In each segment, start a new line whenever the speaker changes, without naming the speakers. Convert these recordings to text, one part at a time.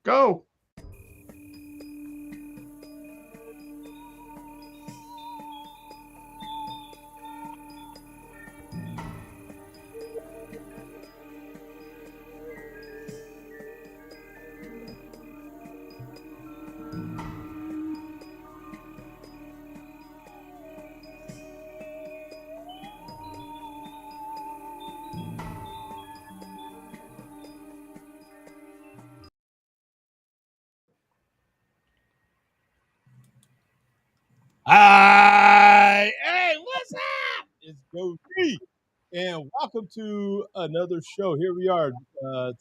Go.
Hi, hey, what's up? It's Goatee, and welcome to another show. Here we are.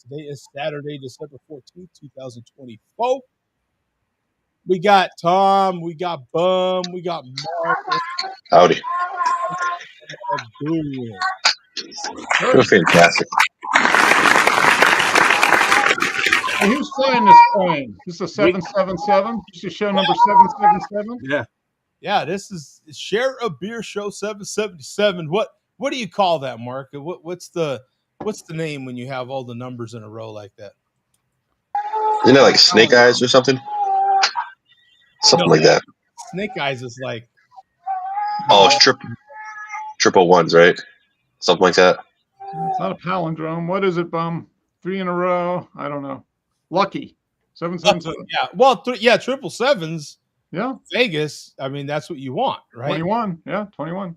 Today is Saturday, December 14th, 2024. We got Tom, we got Bum, we got Mark,
Howdy.
doing.
You're fantastic.
Hey, who's flying this plane? This is a 777. This is show number 777.
Yeah, this is Share a Beer Show 777. What do you call that, Mark? What's the name when you have all the numbers in a row like that?
Isn't it like Snake Eyes or something? Something like that.
Snake Eyes is like
Oh, it's triple ones, right? Something like that.
It's not a palindrome. What is it, Bum? 3 in a row. I don't know. Lucky. 777.
yeah. Well, triple sevens.
Yeah.
Vegas. I mean, that's what you want, right?
21. Yeah, 21.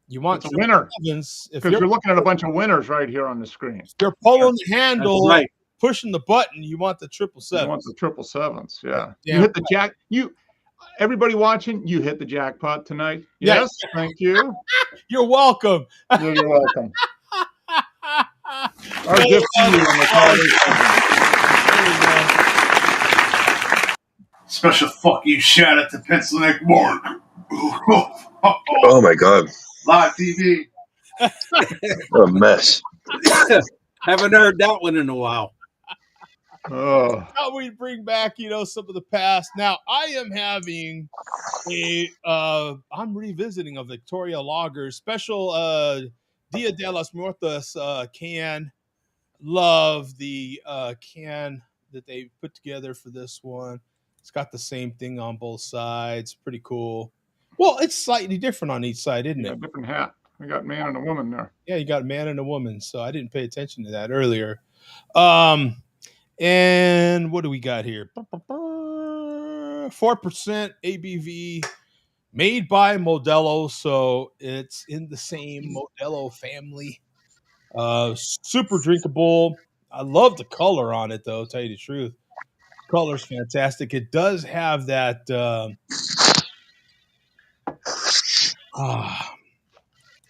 You want
it's a winner.
Sevens.
Because you're looking at a bunch of winners right here on the screen.
If you're pulling the handle,
right.
Pushing the button, you want the triple sevens.
You want the triple sevens. Yeah.
Yeah.
You hit the jack. Everybody watching, you hit the jackpot tonight. Yes. Thank you.
You're welcome.
You're welcome. Our gift to you on the holiday season.
Special fuck you shout out to Pencil Neck Mark.
Oh my god.
Live TV.
What a mess.
Haven't heard that one in a while.
Oh.
How we bring back, some of the past. Now, I am having I'm revisiting a Victoria Lager special Dia de las Muertas can. Love the can that they put together for this one. It's got the same thing on both sides. Pretty cool. Well, it's slightly different on each side, isn't it?
Different hat. We got man and a woman there.
Yeah, you got a man and a woman. So I didn't pay attention to that earlier. And what do we got here? 4% ABV, made by Modelo, so it's in the same Modelo family. Super drinkable. I love the color on it, though. Tell you the truth, color's fantastic. It does have that.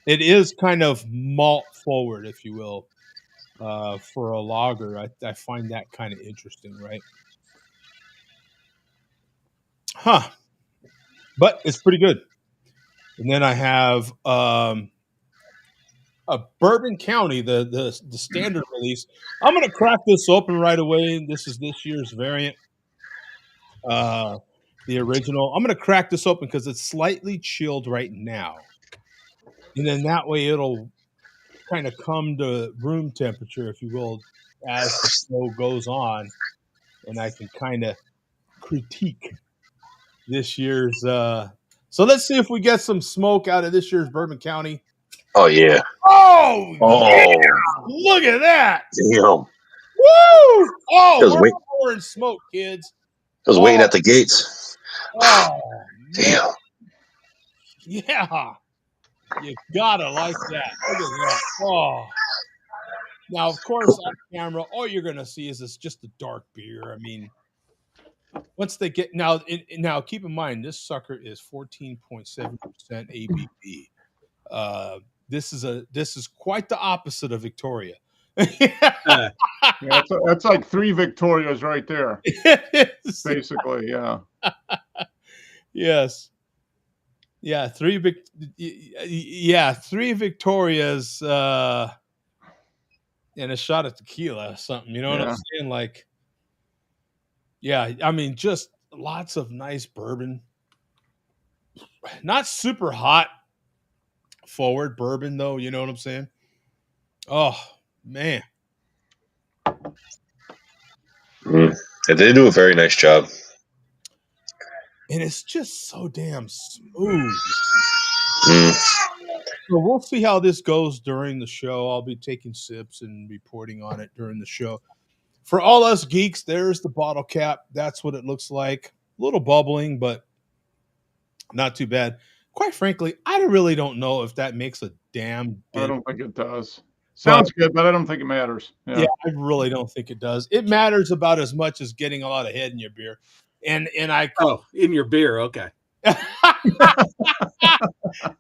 It is kind of malt forward, if you will. For a lager, I find that kind of interesting, right? Huh. But it's pretty good. And then I have a Bourbon County, the standard release. I'm going to crack this open right away. This is this year's variant, the original. I'm going to crack this open because it's slightly chilled right now. And then that way it'll kind of come to room temperature, if you will, as the show goes on. And I can kind of critique this year's. So let's see if we get some smoke out of this year's Bourbon County.
Oh yeah.
Oh yeah. Look at that.
Damn.
Woo! Oh, we're pouring smoke, kids.
I was waiting at the gates.
Oh,
damn.
Yeah. You gotta like that. Look at that. Oh. Now, of course, on camera, all you're gonna see is it's just a dark beer. I mean, once they get now, keep in mind this sucker is 14.7% ABV. This is quite the opposite of Victoria.
Yeah, that's like 3 Victorias right there. Basically, yeah.
Yes. Yeah, 3 Victorias and a shot of tequila or something. You know what I'm saying? Like, yeah, I mean, just lots of nice bourbon. Not super hot forward bourbon, though. You know what I'm saying? Oh, man.
Yeah, they do a very nice job.
And it's just so damn smooth.
Mm.
So we'll see how this goes during the show. I'll be taking sips and reporting on it during the show. For all us geeks, there's the bottle cap. That's what it looks like. A little bubbling, but not too bad. Quite frankly, I really don't know if that makes a damn
I
bit.
don't think it does. Sounds good, but I don't think it matters.
Yeah, I really don't think it does. It matters about as much as getting a lot of head in your beer. And I
Oh, in your beer. Okay.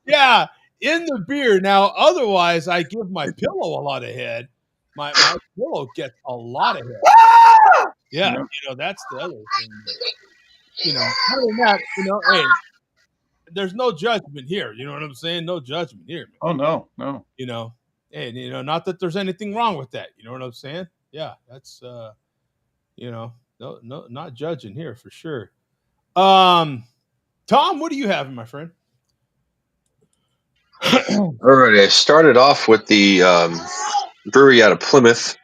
yeah, in the beer. Now, otherwise, I give my pillow a lot of head. My pillow gets a lot of head. Yeah,
Yeah.
that's the other thing. Other than that, hey, there's no judgment here. You know what I'm saying? No judgment here, man.
Oh no.
And not that there's anything wrong with that. You know what I'm saying? Yeah, that's no, not judging here for sure. Tom, what do you have, my friend?
All right, I started off with the brewery out of Plymouth.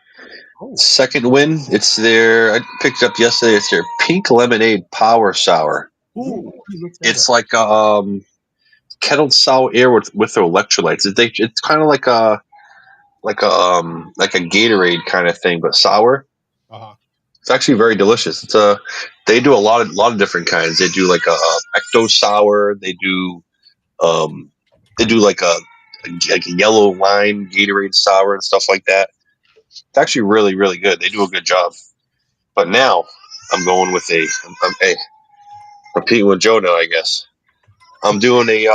Oh.
Second win. It's their. I picked it up yesterday. It's their Pink Lemonade Power Sour.
Ooh,
It's like kettled sour ale with electrolytes. It's kind of like a Gatorade kind of thing, but sour.
Uh-huh.
It's actually very delicious. They do a lot of different kinds. They do like a ecto sour. They do like a yellow lime Gatorade sour and stuff like that. It's actually really, really good. They do a good job. But now I'm going with I'm competing with Joe now, I guess. I'm doing a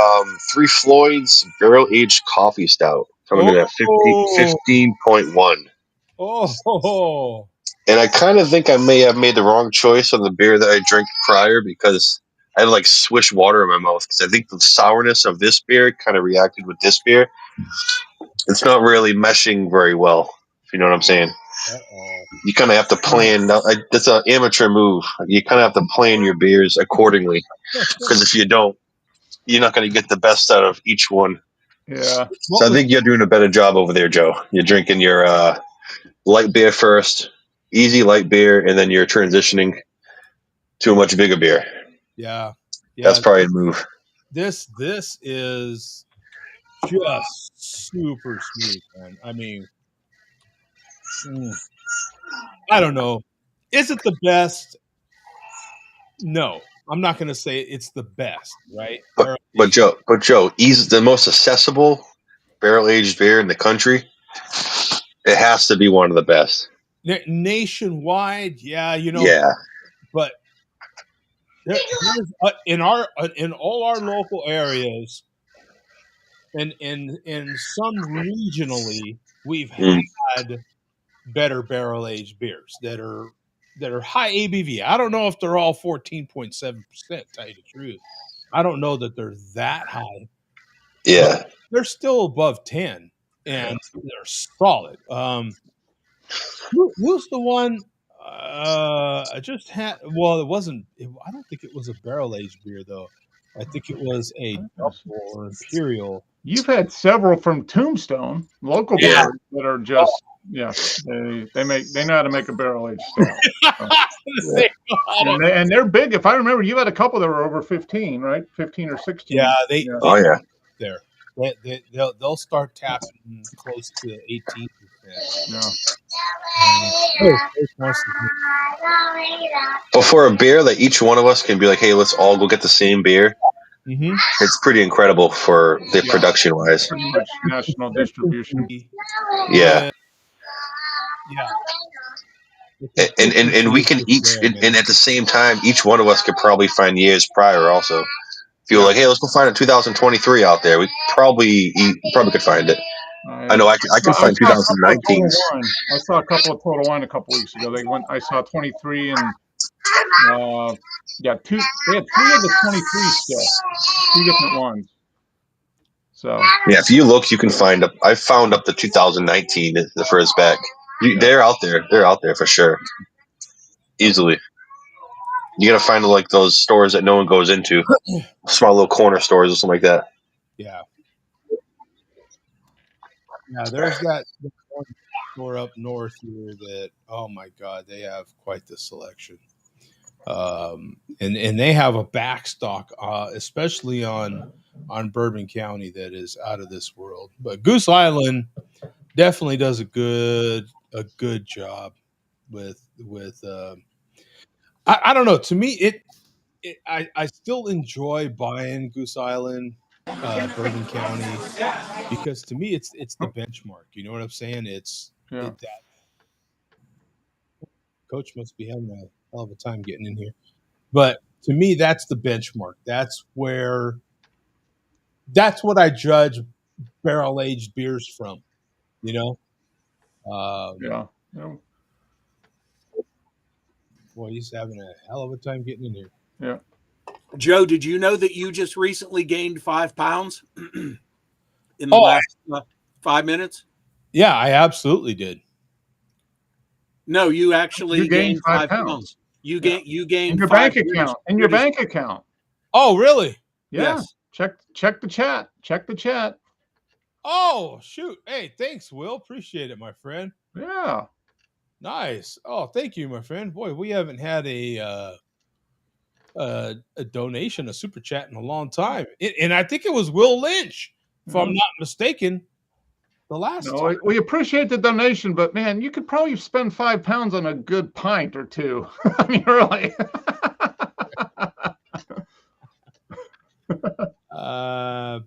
Three Floyds barrel aged coffee stout coming in at 15.1.
Oh.
And I kind of think I may have made the wrong choice on the beer that I drank prior because I had like swish water in my mouth because I think the sourness of this beer kind of reacted with this beer. It's not really meshing very well, if you know what I'm saying.
Uh-oh.
You kind of have to plan. That's an amateur move. You kind of have to plan your beers accordingly because if you don't, you're not going to get the best out of each one.
Yeah.
So I think you're doing a better job over there, Joe. You're drinking your light beer first, easy light beer, and then you're transitioning to a much bigger beer.
Yeah.
That's probably a move.
This is just super smooth, man. I mean, I don't know. Is it the best? No, I'm not going to say it's the best, right?
But Joe, easy, the most accessible barrel aged beer in the country. It has to be one of the best.
Nationwide, yeah,
Yeah.
But there's in all our local areas, and some regionally, we've had better barrel aged beers that are high ABV. I don't know if they're all 14.7%. Tell you the truth, I don't know that they're that high.
Yeah,
they're still above 10, and they're solid. Who's the one? I just had. Well, it wasn't. I don't think it was a barrel aged beer though. I think it was a double or imperial.
You've had several from Tombstone, local beers that are just they know how to make a barrel aged stout. And they're big. If I remember, you had a couple that were over 15, right? 15 or 16.
Yeah,
Oh yeah.
There. They'll start tapping close to 18%.
Yeah.
But for a beer that each one of us can be like, hey, let's all go get the same beer.
Mm-hmm.
It's pretty incredible for the production wise.
Pretty much national distribution.
Yeah.
Yeah.
And we can each and at the same time, each one of us could probably find years prior also. If you were like, hey, let's go find a 2023 out there, we probably could find it. I know I can find 2019.
I saw a couple of Total Wine a couple weeks ago. I saw 23 and they had 3 of the 23 still, 2 different ones. So
yeah, if you look, you can find I found up to 2019 the first back. They're out there. They're out there for sure. Easily. You gotta find like those stores that no one goes into, small little corner stores or something like that.
Yeah. Yeah, there's that. store up north here that, oh my God, they have quite the selection. And they have a backstock, especially on Bourbon County, that is out of this world. But Goose Island definitely does a good job with. I don't know. To me, I still enjoy buying Goose Island, Bourbon County, because to me it's the benchmark. You know what I'm saying?
Yeah.
That coach must be having a hell of a time getting in here. But to me, that's the benchmark. That's what I judge barrel aged beers from. You know,
Yeah. Yeah.
boy, he's having a hell of a time getting in here.
Yeah.
Joe, did you know that you just recently gained 5 pounds in the last 5 minutes?
Yeah, I absolutely did.
No, you actually
You gained
gained 5 pounds. You
Yeah.
gained
In your
5
bank account. In your bank account.
Oh, really?
Yeah.
Yes.
Check the chat. Check the chat.
Oh, shoot. Hey, thanks, Will. Appreciate it, my friend.
Yeah.
Nice. Oh, thank you, my friend. Boy, we haven't had a donation, a super chat in a long time. And I think it was Will Lynch, if I'm not mistaken, the last
No,
time.
we appreciate the donation, but man, you could probably spend 5 pounds on a good pint or two. I mean, really.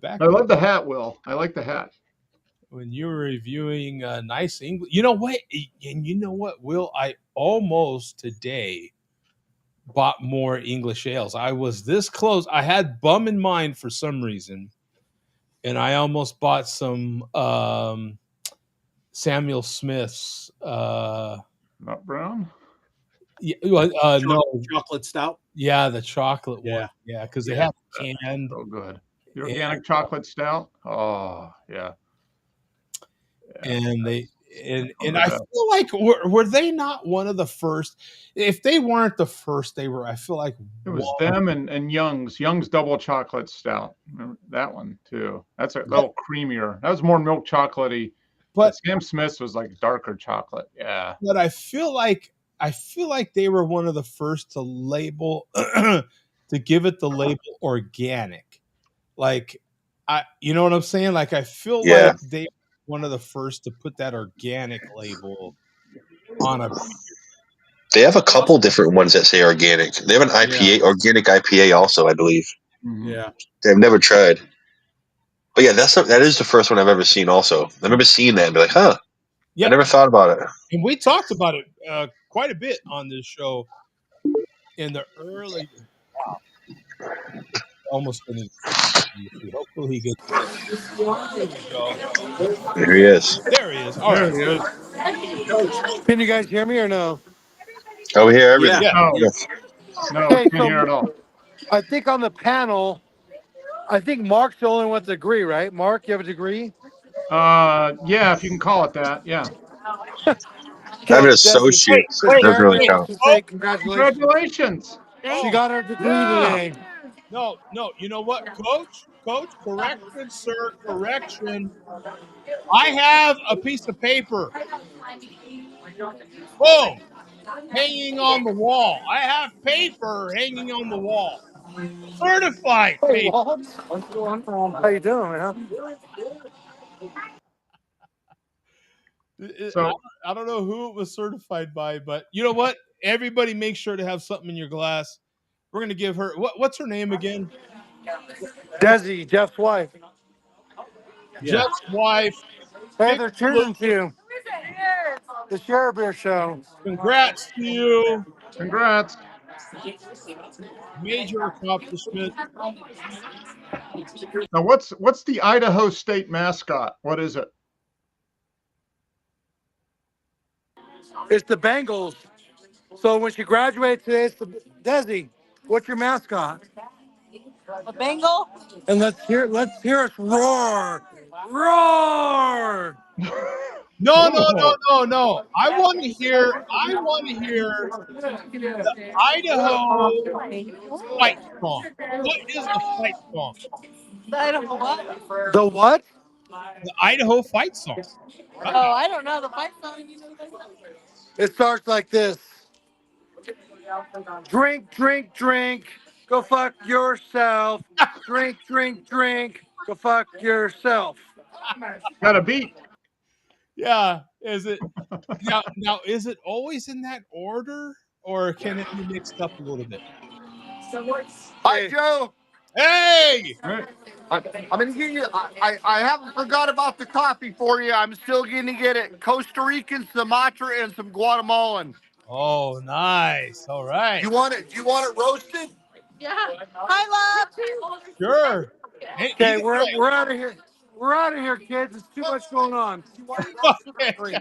Back
I love the hat, Will. I like the hat.
when you were reviewing nice English. You know what? And you know what, Will? I almost today bought more English ales. I was this close. I had bum in mind for some reason, and I almost bought some Samuel Smith's.
Not brown.
Yeah,
no,
no,
chocolate stout.
yeah, the chocolate
Yeah.
one. Yeah, because they
Yeah.
have canned.
So good. The organic chocolate stout. Oh, yeah.
And they and
Oh,
I
yeah.
feel like were they not one of the first? If they weren't the first, they were. I feel like
It was them and Young's double chocolate stout. Remember that one too. That's a little creamier. That was more milk chocolatey. But Sam Smith's was like darker chocolate. Yeah.
But I feel like they were one of the first to label to give it the label organic. Like you know what I'm saying? Like I feel like they were one of the first to put that organic label on a.
They have a couple different ones that say organic. They have an IPA, organic IPA also, I believe.
Yeah.
I've never tried. But yeah, that is the first one I've ever seen also. I remember seeing that and be like, huh.
Yeah.
I never thought about it.
And we talked about it quite a bit on this show in the early. Wow. Almost finished. Hopefully he gets.
There he is.
There he is. All right.
There he is.
Can you guys hear me or no?
Oh, we hear everything.
Yeah.
No,
Yes.
no,
Okay,
can't hear at all.
I think on the panel, I think Mark's the only one to agree, right? Mark, you have a degree?
Yeah, if you can call it that. Yeah.
I have an
Okay,
associate.
Desi,
Doesn't really
Desi,
count.
to say congratulations.
Congratulations.
She got her degree
Yeah.
today.
No. You know what, Coach? Correction, sir. Correction. I have a piece of paper. Boom. Hanging on the wall. I have paper hanging on the wall. Certified
Hey,
paper.
Walt. How you doing, man?
So
I don't know who it was certified by, but you know what? Everybody make sure to have something in your glass. We're gonna give her what's her name again?
Desi, Jeff's wife.
Jeff's wife.
Hey,
Big
they're cheering to you. The Share Beer Show.
Congrats to you.
congrats.
Major accomplishment.
Now what's the Idaho State mascot? What is it?
It's the Bengals. So when she graduates today, it's the Desi. What's your mascot?
A Bengal?
And let's hear us roar, roar.
No. I want to hear the Idaho fight song. What is the fight song?
I don't know what.
The what?
The Idaho fight song.
Oh, I don't know the fight song.
It starts like this. Drink, drink, drink. Go fuck yourself. Drink, drink, drink. Go fuck yourself.
Got a beat.
Yeah. Is it now? Is it always in that order, or can it be mixed up a little bit?
Hi, Joe.
Hey!
Right.
I'm gonna give you. I haven't forgot about the coffee for you. I'm still gonna get it. Costa Rican, Sumatra, and some Guatemalan.
Oh, nice. All right.
You want it? Do you want it roasted?
Yeah. Hi, love.
Sure.
Okay,
Either
we're out of here. We're out of here, kids. There's too much going on.
way. Okay.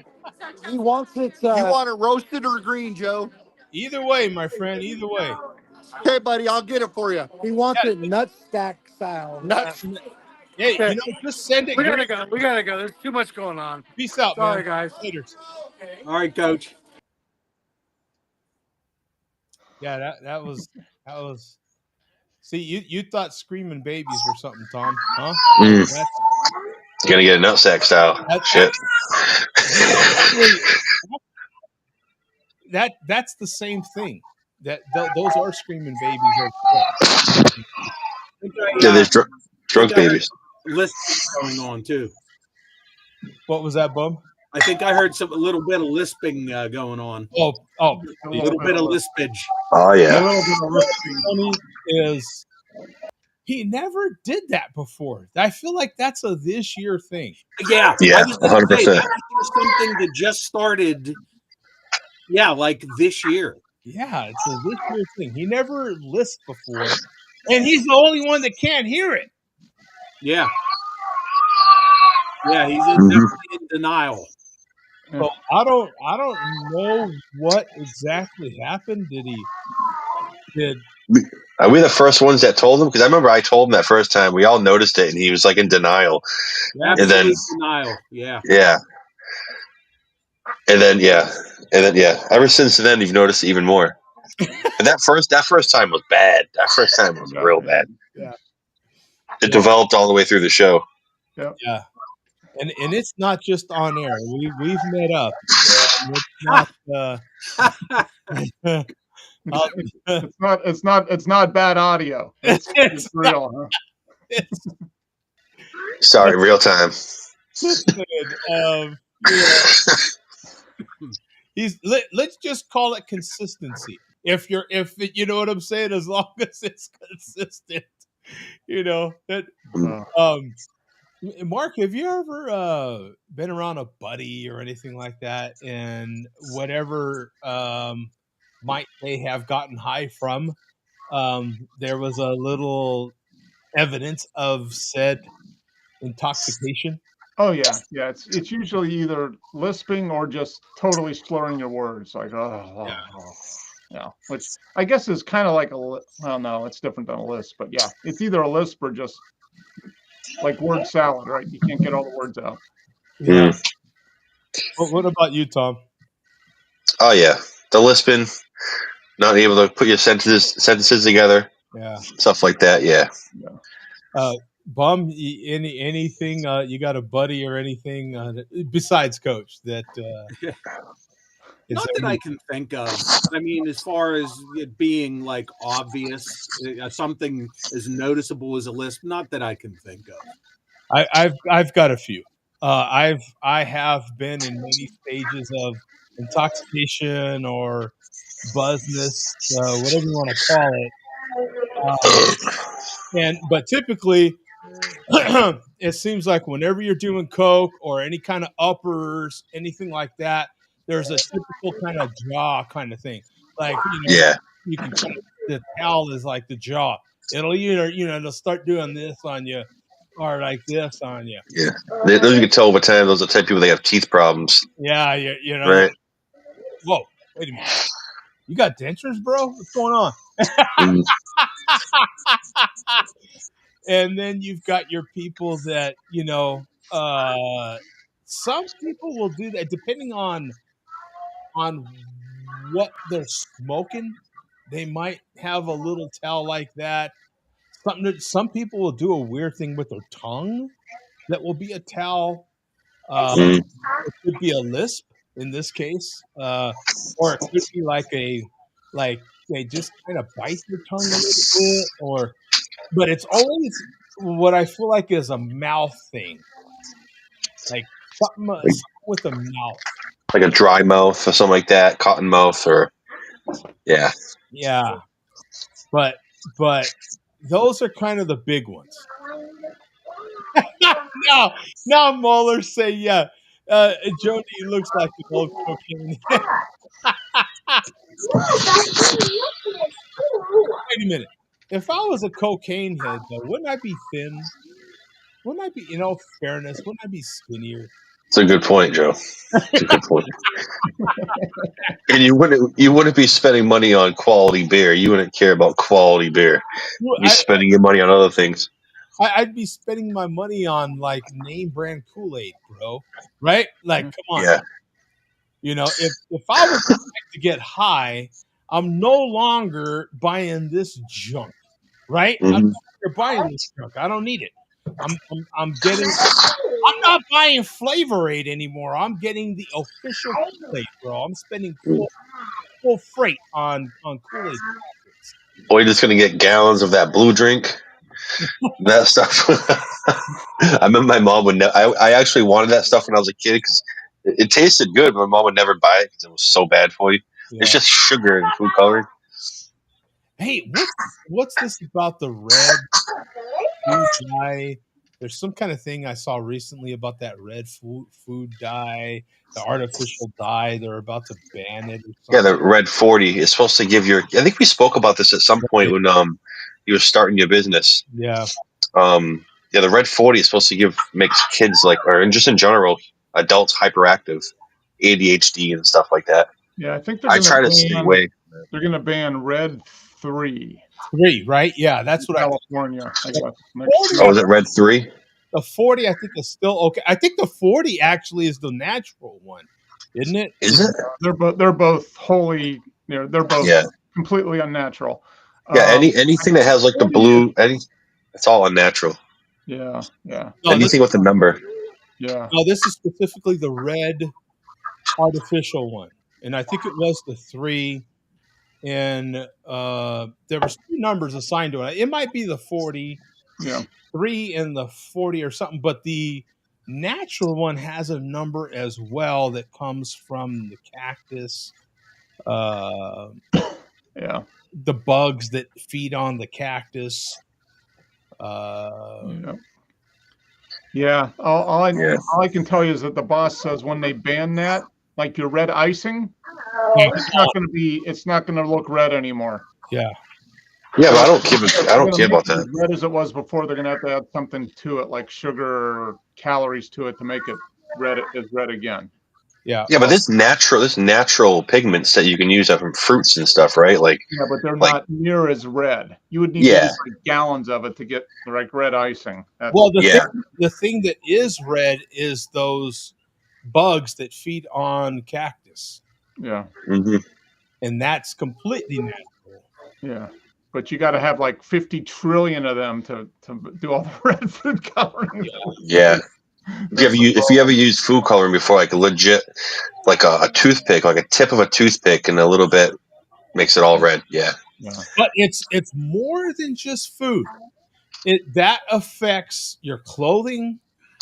He wants it.
You want it roasted or green, Joe?
Either way, my friend. Either way.
Okay, buddy, I'll get it for you.
He wants
Yeah.
it nut stack style.
Nuts.
Hey,
Okay.
just send it.
We
Green.
gotta go. We gotta go. There's too much going on.
Peace out,
Sorry,
man.
guys.
Later.
All right, Coach.
Yeah, that was. See, you thought screaming babies were something, Tom? Huh?
Mm.
That's
Gonna get a nutsack style. Shit.
actually that's the same thing. Those are screaming babies as well.
Yeah, there's drunk
I heard
babies.
list going on too.
What was that, Bum?
I think I heard a little bit of lisping going on.
Oh,
A
A little bit of lispage.
Oh
A
yeah.
little bit of lisping.
funny is he never did that before. I feel like that's a this year thing.
Yeah,
Yeah,
I was going to say
100%.
that was something that just started. Yeah, like this year.
Yeah, it's a this year thing. He never lisped before, and he's the only one that can't hear it.
Yeah, yeah, he's
Mhm.
definitely in denial.
So I don't know what exactly happened. Did
Are we the first ones that told him? Because I remember I told him that first time. We all noticed it, and he was like in denial. And
Absolute
then,
denial. Yeah.
yeah, and then yeah. Ever since then, you've noticed it even more. And that first time was bad. That first time was real bad.
Yeah.
It developed all the way through the show.
Yeah. And it's not just on air. We've met up. And it's not
It's not bad audio. It's real, huh?
Sorry, real time.
Listen, let's just call it consistency. If you know what I'm saying, as long as it's consistent, that. Mark, have you ever been around a buddy or anything like that, and whatever might they have gotten high from, there was a little evidence of said intoxication?
Oh yeah. It's usually either lisping or just totally slurring your words, like yeah. Which I guess is kind of like well, no, it's different than a lisp, but yeah, it's either a lisp or just like word salad, right? You can't get all the words out.
Yeah. What about you, Tom?
Oh yeah, the lisping, not able to put your sentences together.
Yeah.
Stuff like that. Yeah.
Bum, anything? You got a buddy or anything besides Coach that?
Not that I can think of. I mean, as far as it being like obvious, something as noticeable as a lisp, not that I can think of.
I've got a few. I have been in many stages of intoxication or buzzness, whatever you want to call it. But typically, it seems like whenever you're doing coke or any kind of uppers, anything like that, there's a typical kind of jaw kind of thing. Like
Yeah.
you can kind of the towel is like the jaw. It'll it'll start doing this on you or like this on you.
Yeah. Those you can tell over time. Those are the type of people that have teeth problems.
Yeah,
Right.
Whoa, wait a minute. You got dentures, bro? What's going on?
Mm.
And then you've got your people that, some people will do that depending on what they're smoking. They might have a little towel like that. Some people will do a weird thing with their tongue. that will be a towel.
Mm.
It could be a lisp in this case, or it could be like they just kind of bite your tongue a little bit, but it's always what I feel like is a mouth thing, like something with a mouth.
Like a dry mouth or something like that, cotton mouth, or yeah.
Yeah, but but those are kind of the big ones. Now Mueller say yeah. Jody looks like an old cocaine. Wait a minute. If I was a cocaine head, though, wouldn't I be thin? Wouldn't I be, fairness? Wouldn't I be skinnier?
It's a good point, Joe. It's a good point. And you wouldn't be spending money on quality beer. You wouldn't care about quality beer. You'd be spending your money on other things.
I'd be spending my money on like name brand Kool-Aid, bro. Right? Like, come on.
Yeah.
If I was to get high, I'm no longer buying this junk. Right? I'm no longer buying this junk. I don't need it. I'm not buying Flavor Aid anymore. I'm getting the official Kool-Aid, bro. I'm spending full freight on Kool-Aid packets.
Or you're just gonna get gallons of that blue drink. That stuff. I remember my mom would. I actually wanted that stuff when I was a kid because it tasted good. But my mom would never buy it because it was so bad for you.
Yeah.
It's just sugar and food coloring.
Hey, what's this about the red food dye? There's some kind of thing I saw recently about that red food dye, the artificial dye. They're about to ban it or something.
Yeah, the red 40 is supposed to give your. I think we spoke about this at some point when you were starting your business.
Yeah.
Yeah, the red 40 is supposed to makes kids or just in general adults hyperactive, ADHD and stuff like that.
Yeah, I think they're
I
going
try to stay away.
They're going to ban red 3.
3, right? Yeah, that's what
California, I guess.
Oh, is it red 3?
The 40, I think, is still okay. I think the 40 actually is the natural one, isn't it?
Is it?
They're both wholly. They're both completely unnatural.
Yeah, anything that has like the blue, it's all unnatural.
Yeah.
No,
anything with a number.
Yeah.
No, this is specifically the red artificial one, and I think it was the 3. And there was 2 numbers assigned to it. It might be the 40.
Yeah.
3 and the 40 or something, but the natural one has a number as well that comes from the cactus.
Yeah.
The bugs that feed on the cactus.
Yeah. All I can tell you is that the boss says when they ban that, like your red icing, it's not going to look red anymore.
Yeah.
Yeah, but I don't care about that.
As red as it was before, they're going to have to add something to it, like sugar or calories to it to make it red again.
Yeah.
Yeah, but there's natural pigments that you can use from fruits and stuff, right? Like
yeah, but they're not near as red. You would need to use like gallons of it to get like red icing.
The thing that is red is those bugs that feed on cactus.
Yeah.
Mm-hmm.
And that's completely natural.
Yeah. But you got to have like 50 trillion of them to do all the red food coloring.
Yeah. If you ever use food coloring before, like a legit, like a toothpick, like a tip of a toothpick, and a little bit makes it all red. Yeah.
But it's more than just food. That affects your clothing.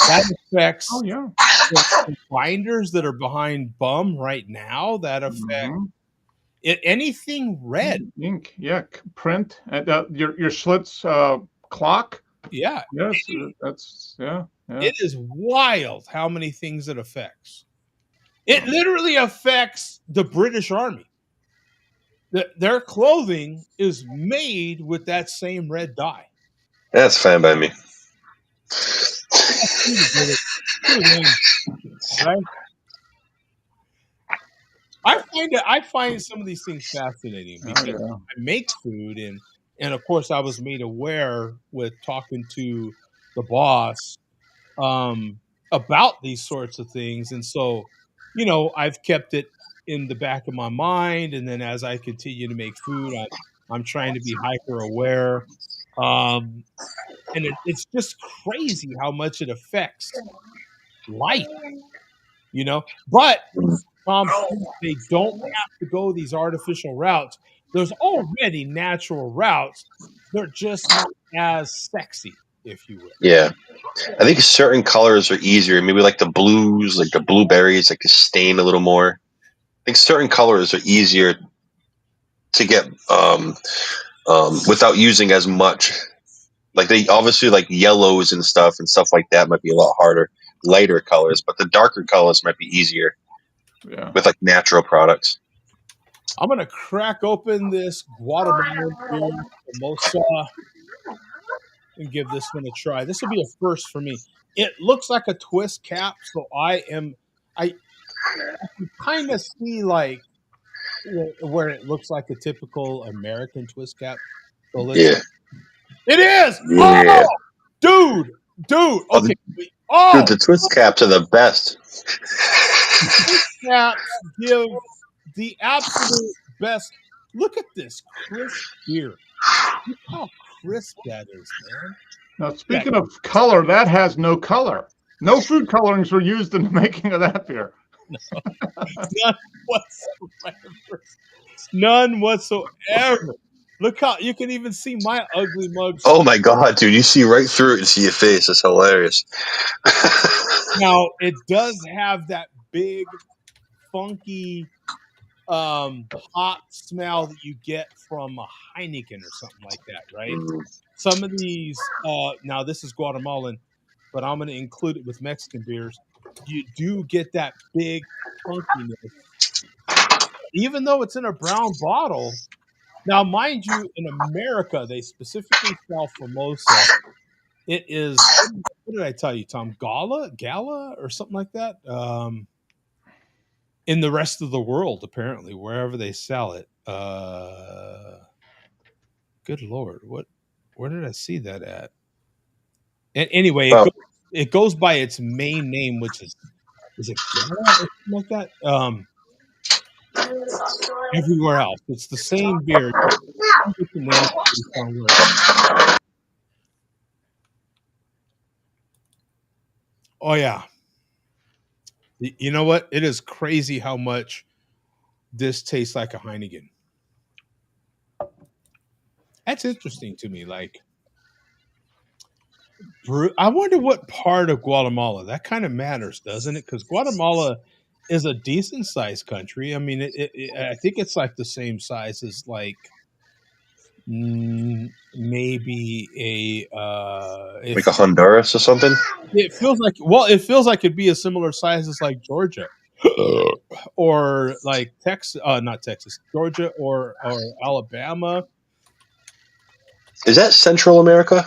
That affects the binders that are behind bum right now. That affect anything red.
Ink, print, your Schlitz clock.
Yeah.
Yes, that's
It is wild how many things it affects. It literally affects the British Army. Their clothing is made with that same red dye.
That's fine by me.
Right? I find some of these things fascinating because I make food and of course I was made aware with talking to the boss about these sorts of things, and so I've kept it in the back of my mind, and then as I continue to make food, I'm trying to be hyper aware, and it's just crazy how much it affects life, you know. But Tom, since they don't have to go these artificial routes, there's already natural routes. They're just not as sexy, if you will.
Yeah. I think certain colors are easier. Maybe like the blues, like the blueberries, like to stain a little more. I think certain colors are easier to get without using as much. Like they obviously like yellows and stuff like that might be a lot harder. Lighter colors, but the darker colors might be easier
Yeah.
with like natural products.
I'm gonna crack open this Guatemalan beer, Mimosa, and give this one a try. This will be a first for me. It looks like a twist cap, so I can kind of see like where it looks like a typical American twist cap. So let's.
Yeah.
It is.
Yeah.
Oh, dude.
Oh,
Okay.
dude, the twist caps are the best.
Twist caps give the absolute best. Look at this crisp beer. Look how crisp that is, man.
Now, speaking of color, that has no color. No food colorings were used in the making of that beer.
None whatsoever. None whatsoever. Look how you can even see my ugly mug.
Oh my god, dude! You see right through it and see your face. It's hilarious.
Now it does have that big, funky, hot smell that you get from a Heineken or something like that, right? Some of these, now this is Guatemalan, but I'm going to include it with Mexican beers. You do get that big funkiness, even though it's in a brown bottle. Now, mind you, in America, they specifically sell Formosa. It is, what did I tell you, Tom? Gala, or something like that. In the rest of the world, apparently, wherever they sell it. Good Lord, where did I see that at? And anyway,
Oh,
it goes by its main name, which is it Gala or something like that? Everywhere else, it's the same beer. Different names based on where it's. Oh yeah, you know what? It is crazy how much this tastes like a Heineken. That's interesting to me. Like, I wonder what part of Guatemala that kind of matters, doesn't it? Because Guatemala is a decent sized country. I mean, I think it's like the same size as like maybe
like a Honduras or something.
it feels like it'd be a similar size as like Georgia or like Texas, not Texas, Georgia or Alabama.
Is that Central America?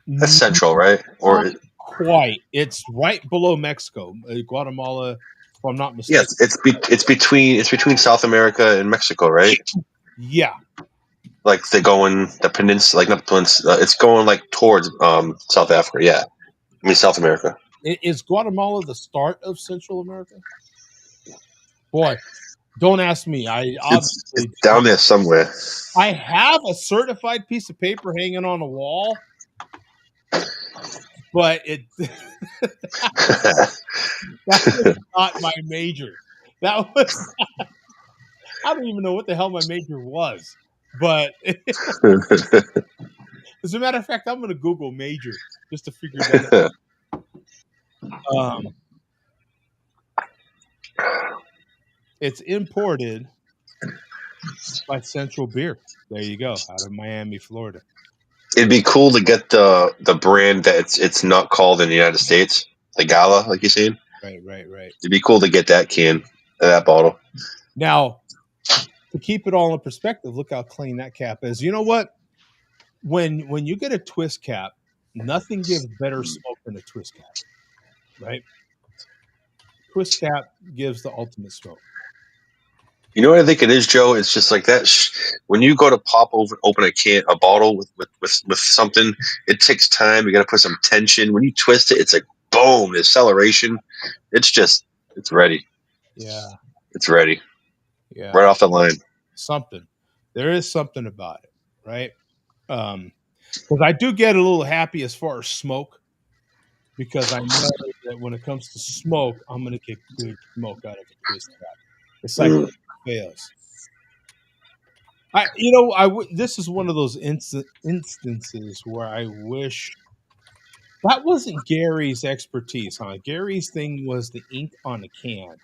That's Central, right? Or
Not quite. It's right below Mexico, Guatemala, if I'm not
yeah,
mistaken.
it's between South America and Mexico, right?
Yeah.
Like they're going the peninsula, like not the peninsula. It's going like towards South Africa. Yeah, I mean South America.
Is Guatemala the start of Central America? Boy, don't ask me. I obviously
It's down there somewhere.
I have a certified piece of paper hanging on a wall, but that was not my major. That was I don't even know what the hell my major was. But as a matter of fact, I'm going to Google major just to figure that out. It's imported by Central Beer. There you go, out of Miami, Florida.
It'd be cool to get the brand that it's not called in the United States, the Gala, like you said.
Right.
It'd be cool to get that can, that bottle.
Now, to keep it all in perspective, look how clean that cap is. You know what? When you get a twist cap, nothing gives better smoke than a twist cap, right? Twist cap gives the ultimate smoke.
You know what I think it is, Joe? It's just like that. When you go to open a bottle with something, it takes time. You got to put some tension. When you twist it, it's like boom, acceleration. It's ready.
Yeah,
It's ready.
Yeah,
Right off the line.
Something. There is something about it, right? Because I do get a little happy as far as smoke, because I know that when it comes to smoke, I'm going to get good smoke out of a twist cap. It's like
Mm.
fails. This is one of those instances where I wish that wasn't Gary's expertise, huh? Gary's thing was the ink on the can.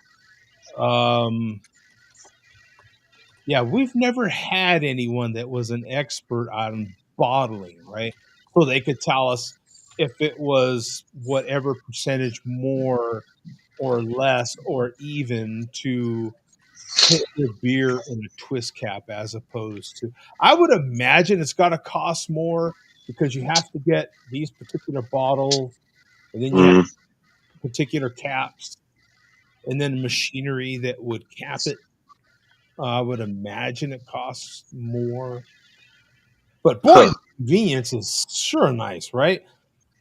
Yeah, we've never had anyone that was an expert on bottling, right? So they could tell us if it was whatever percentage more or less or even to put your beer in a twist cap as opposed to. I would imagine it's got to cost more because you have to get these particular bottles and then you have
Mm.
particular caps and then machinery that would cap it. I would imagine it costs more. But boy,
Huh.
convenience is sure nice, right?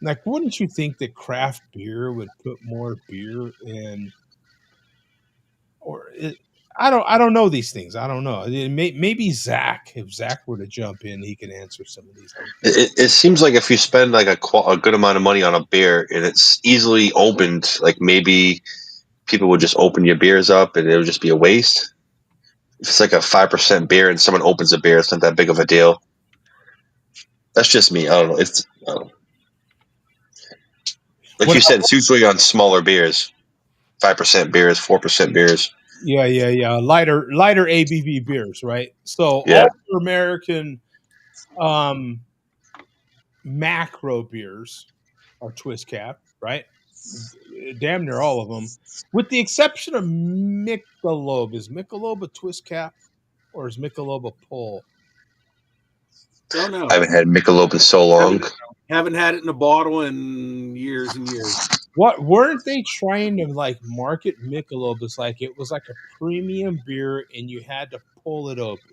Like, wouldn't you think that craft beer would put more beer in? Or I don't know these things. I don't know. Maybe Zach, if Zach were to jump in, he can answer some of these things.
It seems like if you spend like a good amount of money on a beer and it's easily opened, like maybe people would just open your beers up and it would just be a waste. If it's like a 5% beer and someone opens a beer, it's not that big of a deal. That's just me. I don't know. I don't know. Like you said, it's usually on smaller beers, 5% beers, 4% beers.
Yeah. Lighter ABV beers, right? So
Yeah.
all your American macro beers are twist cap, right? Damn near all of them, with the exception of Michelob. Is Michelob a twist cap, or is Michelob a pull?
Don't know.
I haven't had Michelob in so long.
Haven't had it in a bottle in years and years.
What weren't they trying to like market Michelob as like it was like a premium beer and you had to pull it open?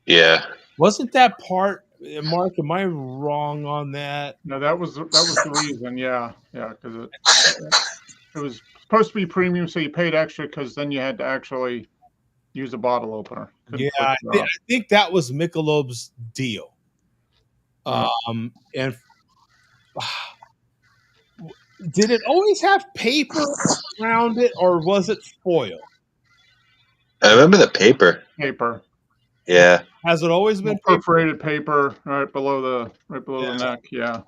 Yeah.
Wasn't that part, Mark? Am I wrong on that?
No, that was the reason. Yeah, because it was supposed to be premium, so you paid extra because then you had to actually use a bottle opener.
Yeah, I think that was Michelob's deal. And did it always have paper around it, or was it foil?
I remember the paper.
Paper.
Yeah.
Has it always been
perforated paper right below the neck? Yeah.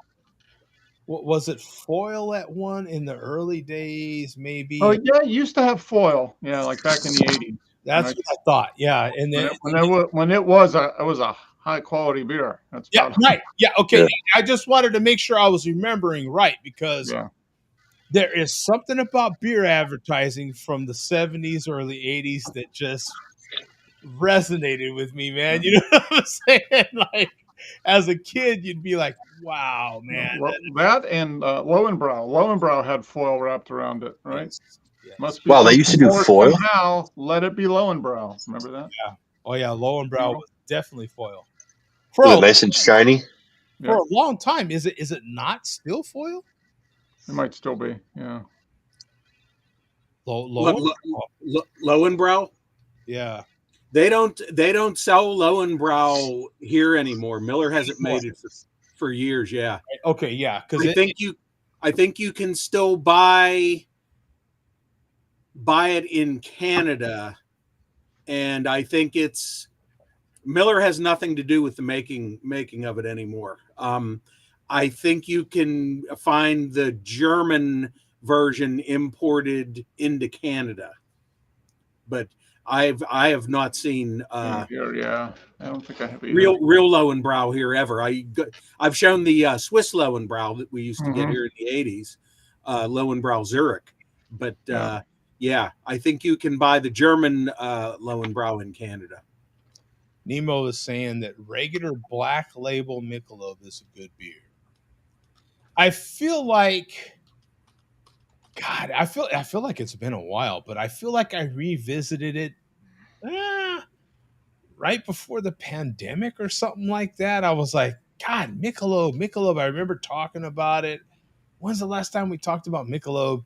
Was it foil at one in the early days? Maybe.
Oh yeah, it used to have foil. Yeah, like back in the 80s.
That's what I thought. Yeah, and then
when it was a high quality beer. That's
right. Yeah. Okay. Yeah. I just wanted to make sure I was remembering right because there is something about beer advertising from the 70s, early 80s that just resonated with me, man. You know what I'm saying? Like, as a kid, you'd be like, "Wow, man!"
That and Lowenbrow. Lowenbrow had foil wrapped around it, right?
Yes.
Must be.
Wow, they used to do foil.
Somehow, let it be Lowenbrow. Remember that?
Yeah. Oh yeah, Lowenbrow was definitely foil.
Was it nice and shiny?
For a long time. Is it not still foil?
It might still be. Yeah.
Lowenbrow.
Yeah.
They don't sell Lowenbrow here anymore. Miller hasn't made it for years. Yeah.
Okay. Yeah. Because
I think you can still buy it in Canada, and I think Miller has nothing to do with the making of it anymore. I think you can find the German version imported into Canada, but I have not seen
yeah. I don't think I have either.
real Lowenbrow here ever. I've shown the Swiss Lowenbrow that we used to get here in the 80s, Lowenbrow Zurich, but yeah, I think you can buy the German Lowenbrow in Canada.
Nemo is saying that regular black label Michelob is a good beer. I feel like, God, I feel like it's been a while, but I feel like I revisited it right before the pandemic or something like that. I was like, God, Michelob. I remember talking about it. When's the last time we talked about Michelob?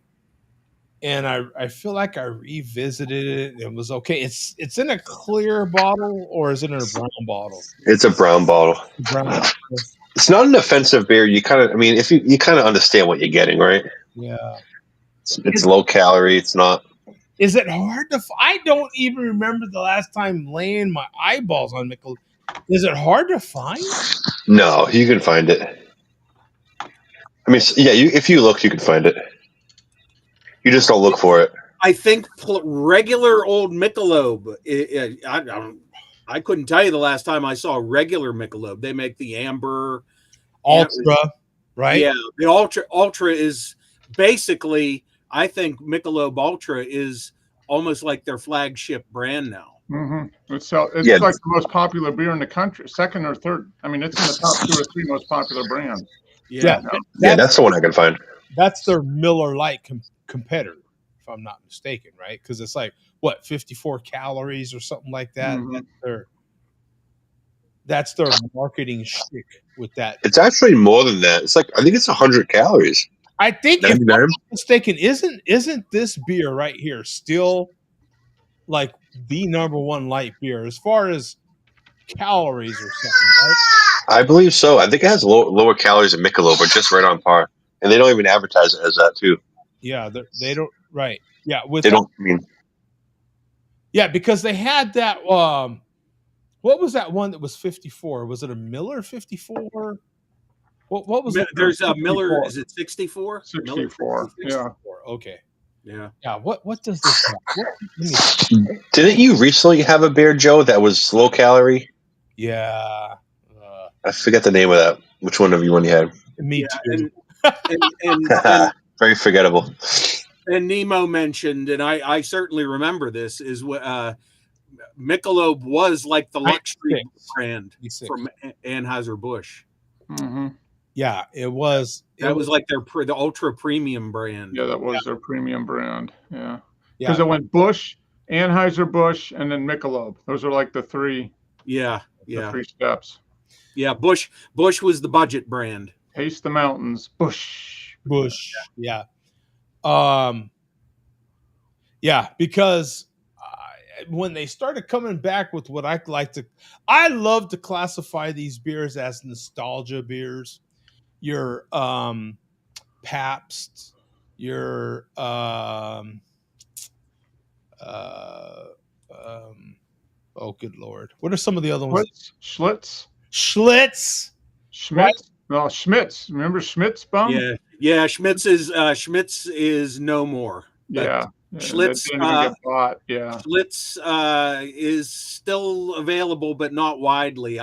And I feel like I revisited it. And it was okay. It's in a clear bottle, or is it in a brown bottle?
It's a brown bottle.
Brown bottle.
It's not an offensive beer. You kind of, I mean, if you kind of understand what you're getting, right?
Yeah.
It's low calorie. It's not.
Is it hard to? I don't even remember the last time laying my eyeballs on Michelob. Is it hard to find?
No, you can find it. I mean, yeah, if you look, you can find it. You just don't look for it.
I think regular old Michelob. I couldn't tell you the last time I saw regular Michelob. They make the amber
Ultra, right?
Yeah, the Ultra is basically. I think Michelob Ultra is almost like their flagship brand now.
Mm-hmm. It's like the most popular beer in the country, second or third. I mean, it's in the top 2 or 3 most popular brands.
Yeah,
that's the one I can find.
That's their Miller Lite competitor, if I'm not mistaken, right? Because it's like what 54 calories or something like that.
Mm-hmm.
That's their marketing shtick with that.
It's actually more than that. It's like I think it's 100 calories.
I think, if I'm not mistaken, isn't this beer right here still like the number one light beer as far as calories or something, right?
I believe so. I think it has lower calories than Michelob, but just right on par. And they don't even advertise it as that too.
Yeah, they don't. Right? Yeah, yeah, because they had that. What was that one that was 54? Was it a Miller 54? What was it?
There's a Miller. Is it 64?
64. Yeah.
Okay.
Yeah.
Yeah. What does this
have? Didn't you recently have a beer, Joe, that was low calorie?
Yeah.
I forget the name of that. Which one of you had?
Me too.
And
very forgettable.
And Nemo mentioned, and I certainly remember this, is what Michelob was like the luxury brand from Anheuser-Busch.
Mm-hmm.
Yeah, it was.
That was like the ultra premium brand.
Yeah, that was their premium brand. Yeah, because it went Busch, Anheuser-Busch, and then Michelob. Those are like the three.
Yeah,
the 3 steps.
Yeah, Busch was the budget brand.
Taste the mountains, Busch.
Yeah. Yeah, because when they started coming back with what I love to classify these beers as nostalgia beers. Your Pabst, your oh good Lord, what are some of the other ones?
Schlitz,
Schmitz.
No, Schmitz. Remember Schmitz bum?
Yeah. Schmitz is no more.
Yeah.
Schlitz
didn't even get bought. Yeah.
Schlitz is still available, but not widely.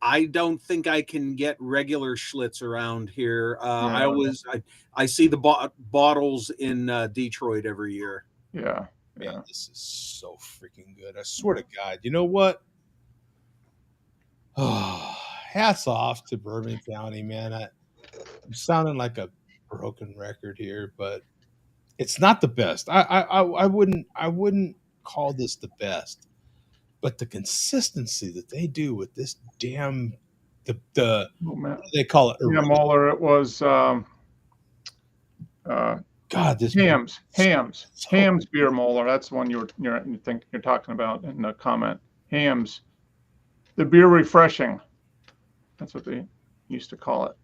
I don't think I can get regular Schlitz around here. I see the bottles in Detroit every year.
Yeah.
Man, this is so freaking good. I swear to God. You know what? Oh, hats off to Bourbon County, man. I'm sounding like a broken record here, but it's not the best. I wouldn't call this the best, but the consistency that they do with this damn they call it
Muller. It was
God, this
Hams beer Muller. That's the one you're talking about in the comment. Hams, the beer refreshing. That's what they used to call it.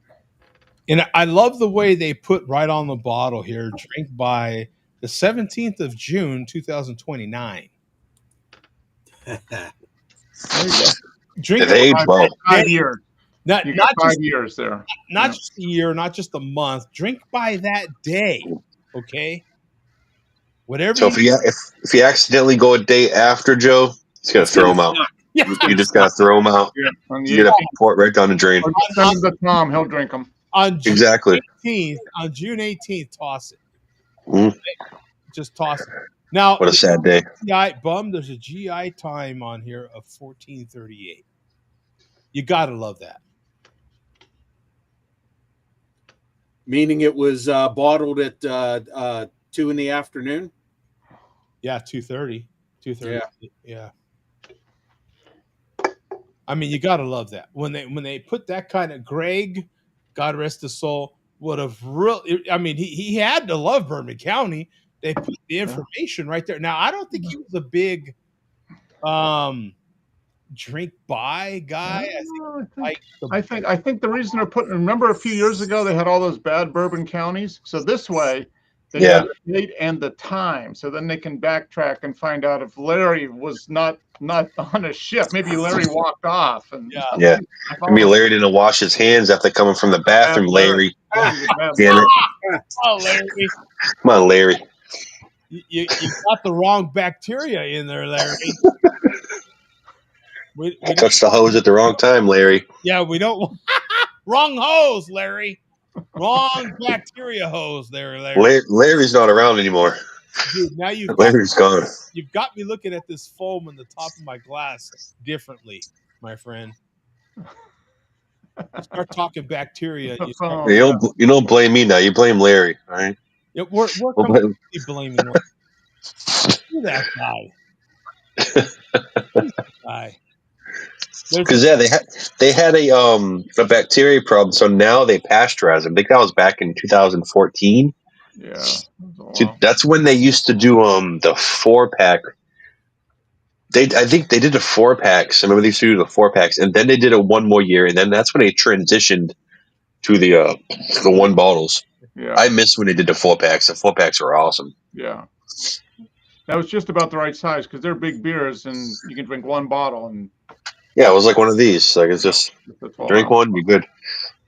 And I love the way they put right on the bottle here, drink by the 17th of June, 2029.
Drink by
5 years.
Not
5 years there.
Not just a year, not just a month. Drink by that day. Okay. Whatever.
So if you accidentally go a day after, Joe, it's gonna throw them out.
Yeah.
You just gotta throw them out.
Yeah.
You gotta pour it right down the drain.
Or send them to Tom. He'll drink them.
On June
exactly.
18th, on June 18th, toss it.
Mm.
Just toss it. Now,
what a sad day.
There's a GI time on here of 1438. You gotta love that.
Meaning it was bottled at 2 in the afternoon.
Yeah, 2:30. 2:30. Yeah. I mean, you gotta love that when they put that kind of Greg, God rest his soul, would have really. I mean, he had to love Bourbon County. They put the information right there. Now, I don't think he was a big drink by guy.
I think the reason they're putting. Remember, a few years ago they had all those bad bourbon counties. So this way, they
Yeah.
have the date and the time. So then they can backtrack and find out if Larry was not on a ship. Maybe Larry walked off. And
Yeah.
Yeah.
I
I mean,
followed
Larry didn't wash his hands after coming from the bathroom.
Bad Larry.
Larry,
He's a bad
damn
Larry.
it!
Oh, Larry,
Come on, Larry.
you got the wrong bacteria in there, Larry. We don't,
Touched the hose at the wrong time, Larry.
yeah, we don't. Wrong hose, Larry. Wrong bacteria hose there, Larry.
Larry's not around anymore.
Dude, now you've
Larry's gone.
got me looking at this foam on the top of my glass differently, my friend. You start talking bacteria.
Oh,
You don't blame me now. You blame Larry. All right.
Yeah, we're
We'll
completely blaming Larry. Who that guy?
Because they had a bacteria problem, so now they pasteurize them. I think that was back in 2014.
yeah.
That's when they used to do the 4-pack. I think they did the 4-packs. I remember they used to do the 4-packs, and then they did it one more year, and then that's when they transitioned to the 1 bottles.
Yeah.
I miss when they did the 4-packs. The 4-packs were awesome.
Yeah. That was just about the right size because they're big beers and you can drink 1 bottle and
Yeah, it was like one of these. Like it's just drink one, you're good.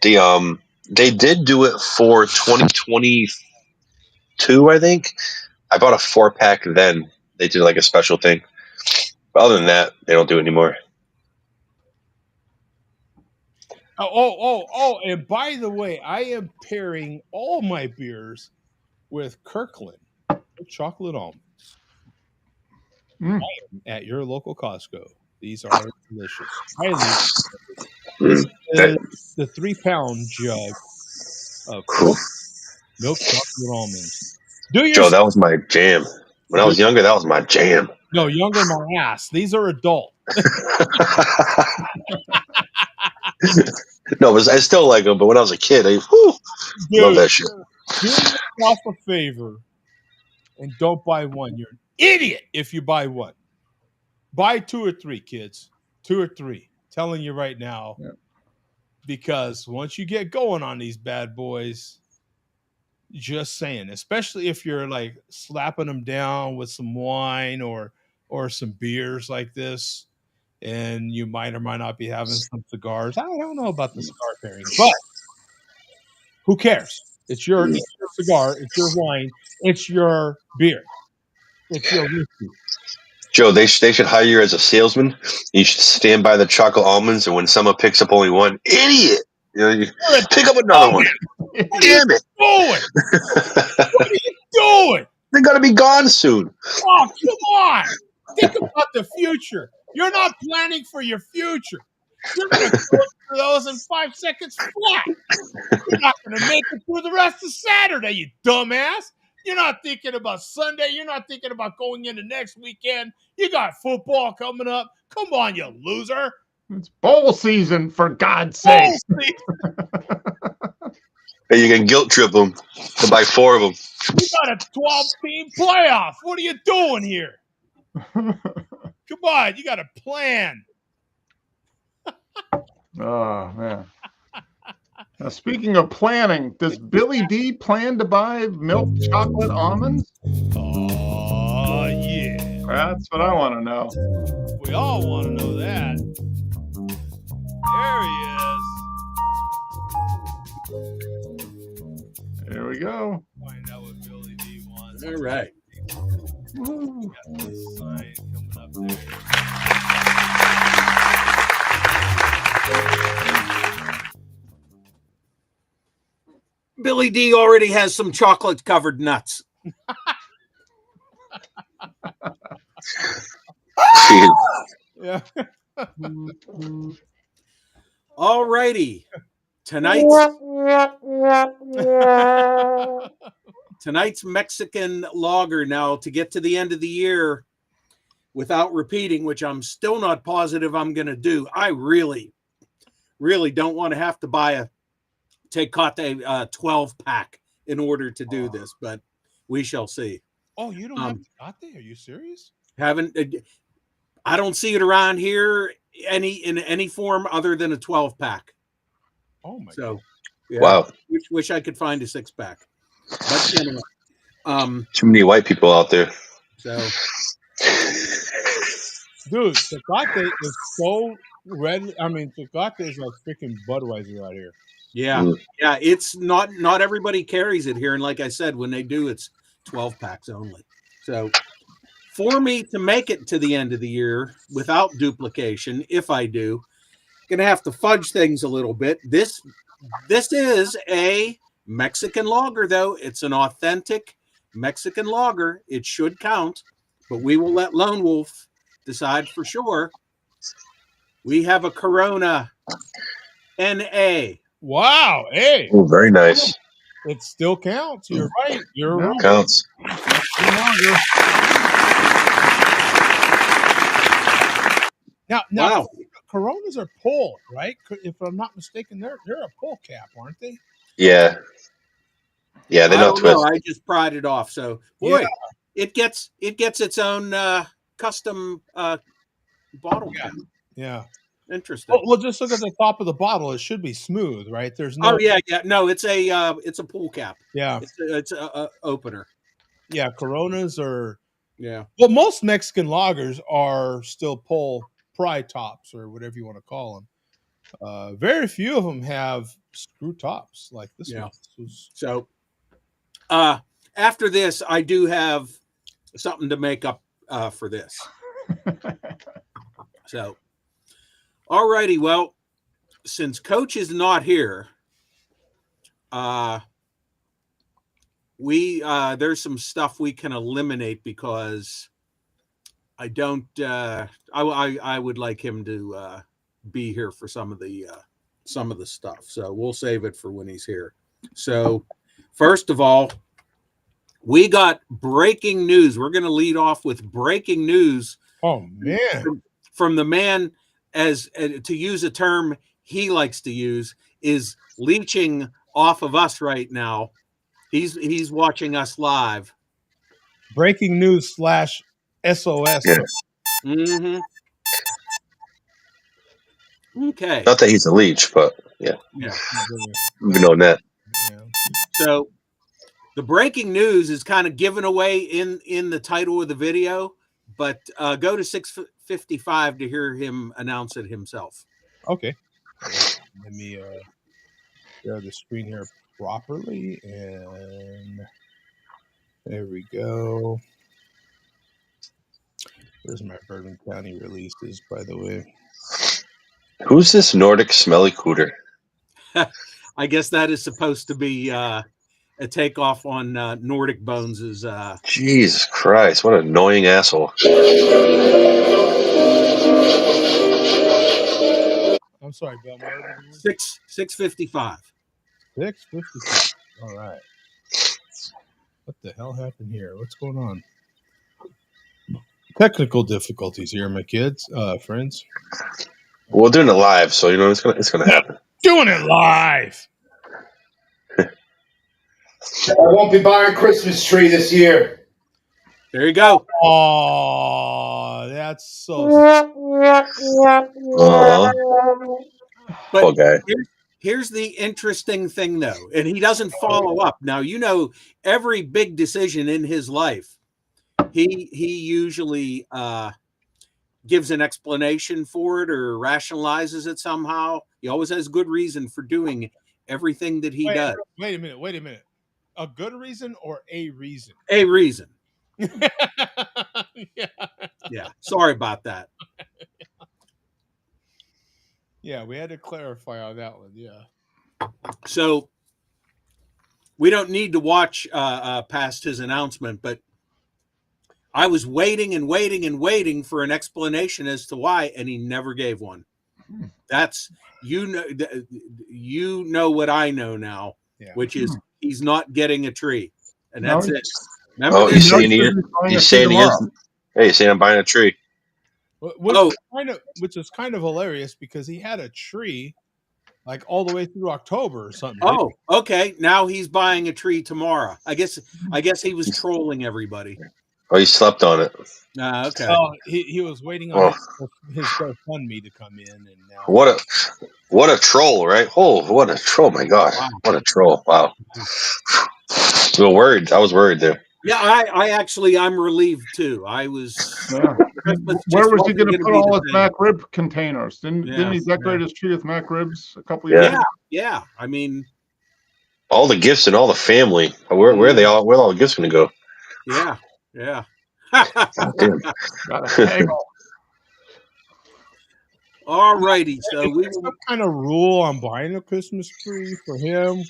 They did do it for 2022, I think. I bought a 4-pack then. They did like a special thing. But other than that, they don't do it anymore.
Oh, and by the way, I am pairing all my beers with Kirkland chocolate almonds.
Mm.
At your local Costco. These are delicious. Highly delicious. This is the 3-pound jug of milk chocolate almonds.
Joe, that was my jam. When I was younger, that was my jam.
No, younger than my ass. These are adult.
No, I still like them, but when I was a kid, I love that shit.
Do yourself a favor and don't buy one. You're an idiot if you buy one. Buy 2 or 3, kids. 2 or 3. Telling you right now.
Yeah.
Because once you get going on these bad boys, just saying, especially if you're like slapping them down with some wine or some beers like this, and you might or might not be having some cigars. I don't know about the cigar pairing, but who cares? It's your cigar, it's your wine, it's your beer, it's your whiskey.
Joe, they should hire you as a salesman. You should stand by the chocolate almonds, and when someone picks up only one, idiot, you pick up another one. Damn it!
What are you doing?
They're gonna be gone soon.
Oh, come on! Think about the future. You're not planning for your future. You're going to go through those in 5 seconds flat. You're not going to make it through the rest of Saturday, you dumbass. You're not thinking about Sunday. You're not thinking about going into next weekend. You got football coming up. Come on, you loser.
It's bowl season, for God's sake.
Hey, you can guilt trip them to buy 4 of them.
You got a 12-team playoff. What are you doing here? Come on, you got a plan.
Oh, man. Now, speaking of planning, does Billy D plan to buy milk chocolate almonds?
Oh, yeah.
That's what I want to know.
We all want to know that. There he is.
There we go.
Find out what Billy D wants.
All right.
Got this sign coming up there.
Billy D already has some chocolate-covered nuts.
Yeah.
All righty. Tonight's Mexican lager, now to get to the end of the year without repeating, which I'm still not positive I'm going to do. I really don't want to have to buy a Tecate 12-pack in order to do this, but we shall see.
Oh, you don't have Tecate? Are you serious?
I don't see it around here in any form other than a 12-pack.
Oh my god.
So, yeah.
Wow.
Wish I could find a 6-pack. But anyway,
Too many white people out there.
so
Dude, Tecate is so red. I mean, Tecate is like freaking Budweiser out here.
yeah, yeah, it's not everybody carries it here, and like I said, when they do, it's 12 packs only. So for me to make it to the end of the year without duplication, if I do, gonna have to fudge things a little bit. This is a Mexican lager, though. It's an authentic Mexican lager. It should count, but we will let Lone Wolf decide for sure. We have a Corona NA.
Wow, hey,
Oh, very nice.
it still counts. You're right. You're
Yeah.
right.
Counts.
Now,
Wow.
Coronas are pull, right? If I'm not mistaken, they're a pull cap, aren't they?
Yeah. Yeah, they
I
know
don't know.
twist.
I just pried it off. So boy, it gets its own custom bottle cap.
Yeah.
Interesting.
Well, just look at the top of the bottle. It should be smooth, right? There's no.
Oh yeah. No, it's a pull cap.
Yeah.
It's a opener.
Yeah. Coronas are.
Yeah.
Well, most Mexican lagers are still pull pry tops or whatever you want to call them. Very few of them have screw tops like this
Yeah.
one.
So, after this, I do have something to make up for this. So, all righty. Well, since Coach is not here, there's some stuff we can eliminate because I don't. I would like him to be here for some of the stuff. So we'll save it for when he's here. So first of all, we got breaking news. We're going to lead off with breaking news.
Oh man!
From the man, as to use a term he likes to use, is leeching off of us right now. He's watching us live.
Breaking news / SOS.
Yeah.
Mm-hmm. Okay.
Not that he's a leech, but yeah.
Yeah.
We've known that.
Yeah.
So the breaking news is kind of given away in the title of the video, but go to 655 to hear him announce it himself.
Okay. Let me share the screen here properly, and there we go. Where's my Bourbon County releases, by the way?
Who's this Nordic smelly cooter?
I guess that is supposed to be a takeoff on Nordic Bones'.
Jesus Christ, what an annoying asshole.
I'm sorry, Bill.
655.
655. All right. What the hell happened here? What's going on? Technical difficulties here, my kids, friends.
We're doing it live, so you know it's gonna happen.
Doing it live.
I won't be buying a Christmas tree this year.
There you go.
Oh, that's so.
But
Poor guy.
here's the interesting thing, though, and he doesn't follow up. Now, every big decision in his life, he usually gives an explanation for it or rationalizes it somehow. He always has good reason for doing everything that he does.
Wait a minute. A good reason or a reason?
A reason.
Yeah.
Yeah. Sorry about that.
Yeah, we had to clarify on that one. Yeah.
So we don't need to watch past his announcement, but I was waiting and waiting and waiting for an explanation as to why, and he never gave one. That's you know what I know now, which is he's not getting a tree, and that's it. Remember
Oh, he's saying he's saying he is. Hey, he's saying I'm buying a tree.
Which is kind of hilarious because he had a tree like all the way through October or something.
Oh, okay. Now he's buying a tree tomorrow. I guess he was trolling everybody.
Oh, you slept on it.
Okay.
Oh, he was waiting on his GoFundMe to come in, and now
What a troll, right? Oh, what a troll! My God,
Wow.
what a troll! Wow. A little worried. I was worried there.
Yeah, I'm relieved too. I was.
Yeah.
Christmas
Where
just
was he
wasn't
going to
gonna
put
be the
all his
thing.
Mac rib containers? Didn't
Yeah,
he decorate
yeah.
his tree with Mac ribs a couple years
Yeah.
ago?
Yeah. I mean,
All the gifts and all the family. Where are they all? Where are all the gifts going to go?
yeah, yeah.
Damn.
Got a haggle.
All righty. So
is
we
there some kind of rule on buying a Christmas tree for him?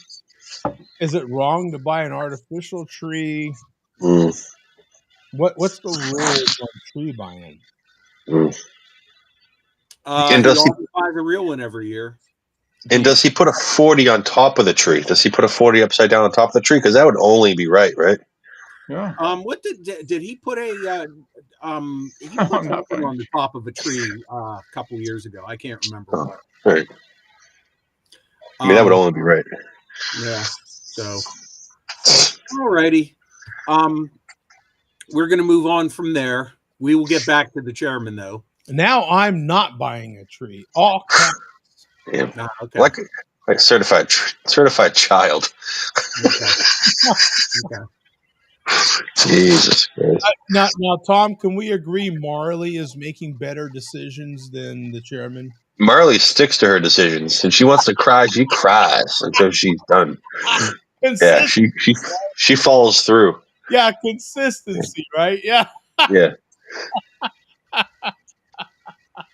Is it wrong to buy an artificial tree?
Mm,
What's the rules on tree buying?
mm.
he
And does he
always buys a real one every year.
does he put a 40 on top of the tree? Does he put a 40 upside down on top of the tree? Because that would only be right?
Yeah.
What did he put a he
No,
put
not
something
very
on the top of a tree a couple years ago. I can't remember
Oh,
what.
right. I mean, that would only be right.
Yeah. So all righty. We're gonna move on from there. We will get back to the chairman though.
Now I'm not buying a tree. All caps.
Yeah.
Okay.
Like certified child.
Okay. Okay.
Jesus Christ.
Now, Tom, can we agree Marley is making better decisions than the chairman?
Marley sticks to her decisions, and she wants to cry. She cries until she's done. Yeah, she follows through.
Yeah, consistency, right? Yeah.
Yeah.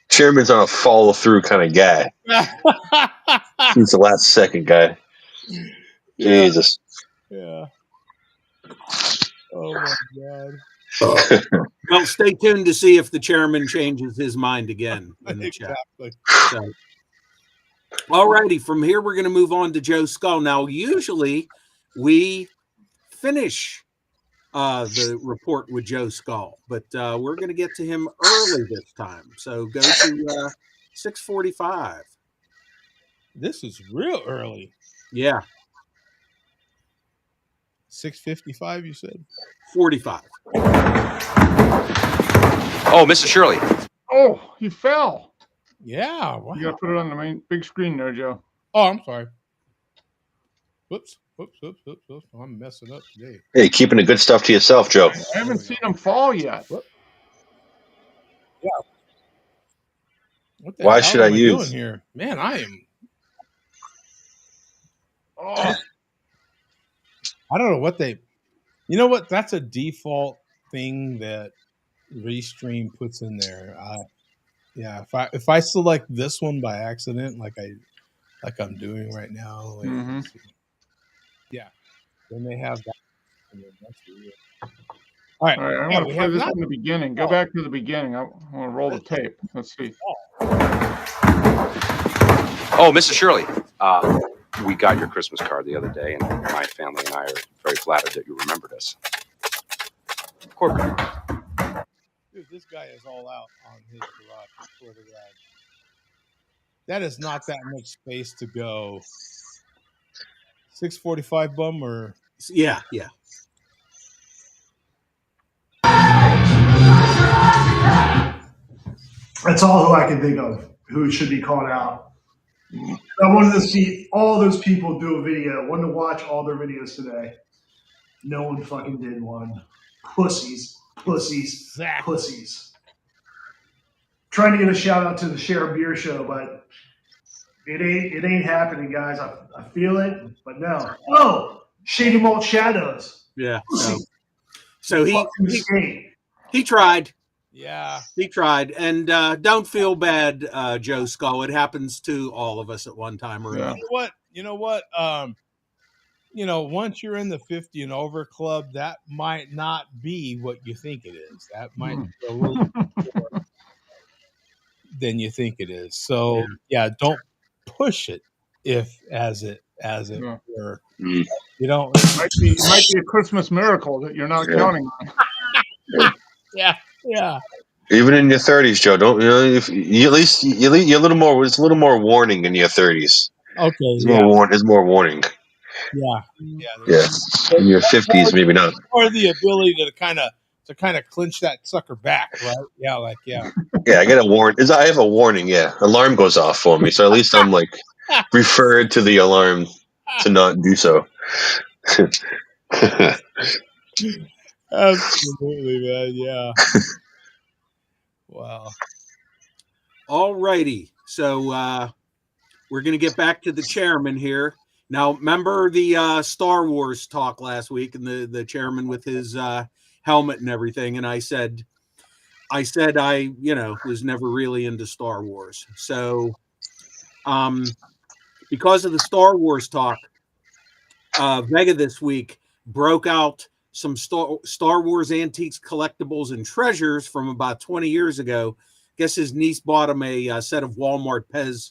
Chairman's on a follow through kind of guy. He's the last second guy.
Yeah.
Jesus.
Yeah. Oh my God.
Well, stay tuned to see if the chairman changes his mind again in the
Exactly.
chat. So, all righty. From here, we're going to move on to Joe Skull. Now, usually we finish the report with Joe Skull, but we're going to get to him early this time. So go to 6:45.
This is real early.
Yeah.
6:55, you said?
45.
Oh, Mr. Shirley.
Oh, he fell.
Yeah. Wow.
You got to put it on the main big screen there, Joe.
Oh, I'm sorry. Whoops. I'm messing up today.
Hey, keeping the good stuff to yourself, Joe.
I haven't seen him fall yet.
What? Yeah. What the
Why
hell
should
am
I
doing
use?
here? Man, I am.
Oh,
I don't know what they. You know what? That's a default thing that Restream puts in there. Yeah. If I select this one by accident, like I'm doing right now, like,
Mhm.
yeah, then they have that. That's weird. All right.
All right, I'm
Yeah,
going to play this in the beginning. Go back to the beginning. I want to roll the tape. Let's see.
Oh, Mrs. Shirley. We got your Christmas card the other day, and my family and I are very flattered that you remembered us. Corporate.
Dude, this guy is all out on his garage. For the garage. That is not that much space to go. 6:45 bum or
Yeah.
That's all who I can think of who should be called out. I wanted to see all those people do a video. I wanted to watch all their videos today. No one fucking did one. Pussies. Trying to get a shout out to the Share Beer Show, but it ain't happening, guys. I feel it, but no. Oh, Shady Malt Shadows.
Yeah.
Pussy.
So he tried.
yeah.
He tried, and don't feel bad, Joe Skull. It happens to all of us at one time or another.
You know what? Once you're in the 50 and over club, that might not be what you think it is. That might be a little more than you think it is. So yeah, don't push it as it were.
Mm.
You don't.
It might be a Christmas miracle that you're not counting on.
Yeah.
Even in your 30s, Joe, don't if you at least you're a little more. It's a little more warning in your 30s.
Okay.
There's more warning.
Yeah.
Yeah. In your 50s, maybe not.
Or the ability to to kind of clinch that sucker back, right? Yeah, like yeah.
Yeah, I get a warn. I have a warning. Yeah, alarm goes off for me, so at least I'm like referred to the alarm to not do so.
Absolutely, man. Yeah. Wow.
All righty. So we're going to get back to the chairman here. Now, remember the Star Wars talk last week and the chairman with his helmet and everything. And I said I was never really into Star Wars. So because of the Star Wars talk, Vega this week broke out some Star Wars antiques, collectibles, and treasures from about 20 years ago. Guess his niece bought him a set of Walmart Pez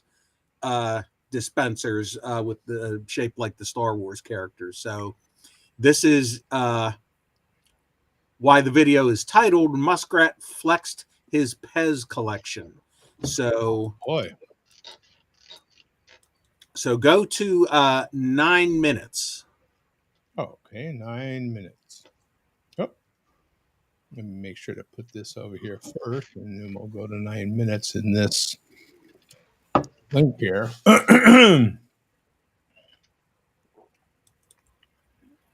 dispensers with the shape like the Star Wars characters. So this is why the video is titled Muskrat Flexed His Pez Collection. So go to 9 minutes.
Okay, 9 minutes. Oh, let me make sure to put this over here first, and then we'll go to 9 minutes in this link here.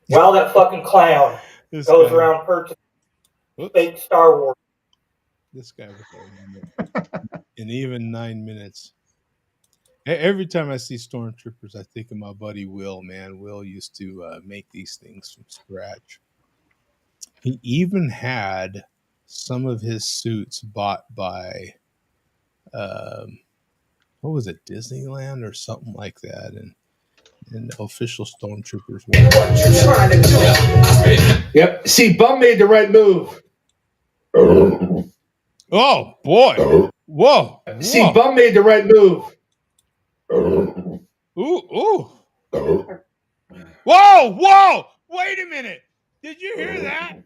Well, that fucking clown goes around purchasing fake Star Wars.
This guy was in even 9 minutes. Every time I see stormtroopers, I think of my buddy Will. Man, Will used to make these things from scratch. He even had some of his suits bought by, what was it, Disneyland or something like that, and official stormtroopers.
Yep. See, Bum made the right move.
Oh boy! Whoa!
See, Bum made the right move.
Ooh! Whoa! Wait a minute! Did you hear that?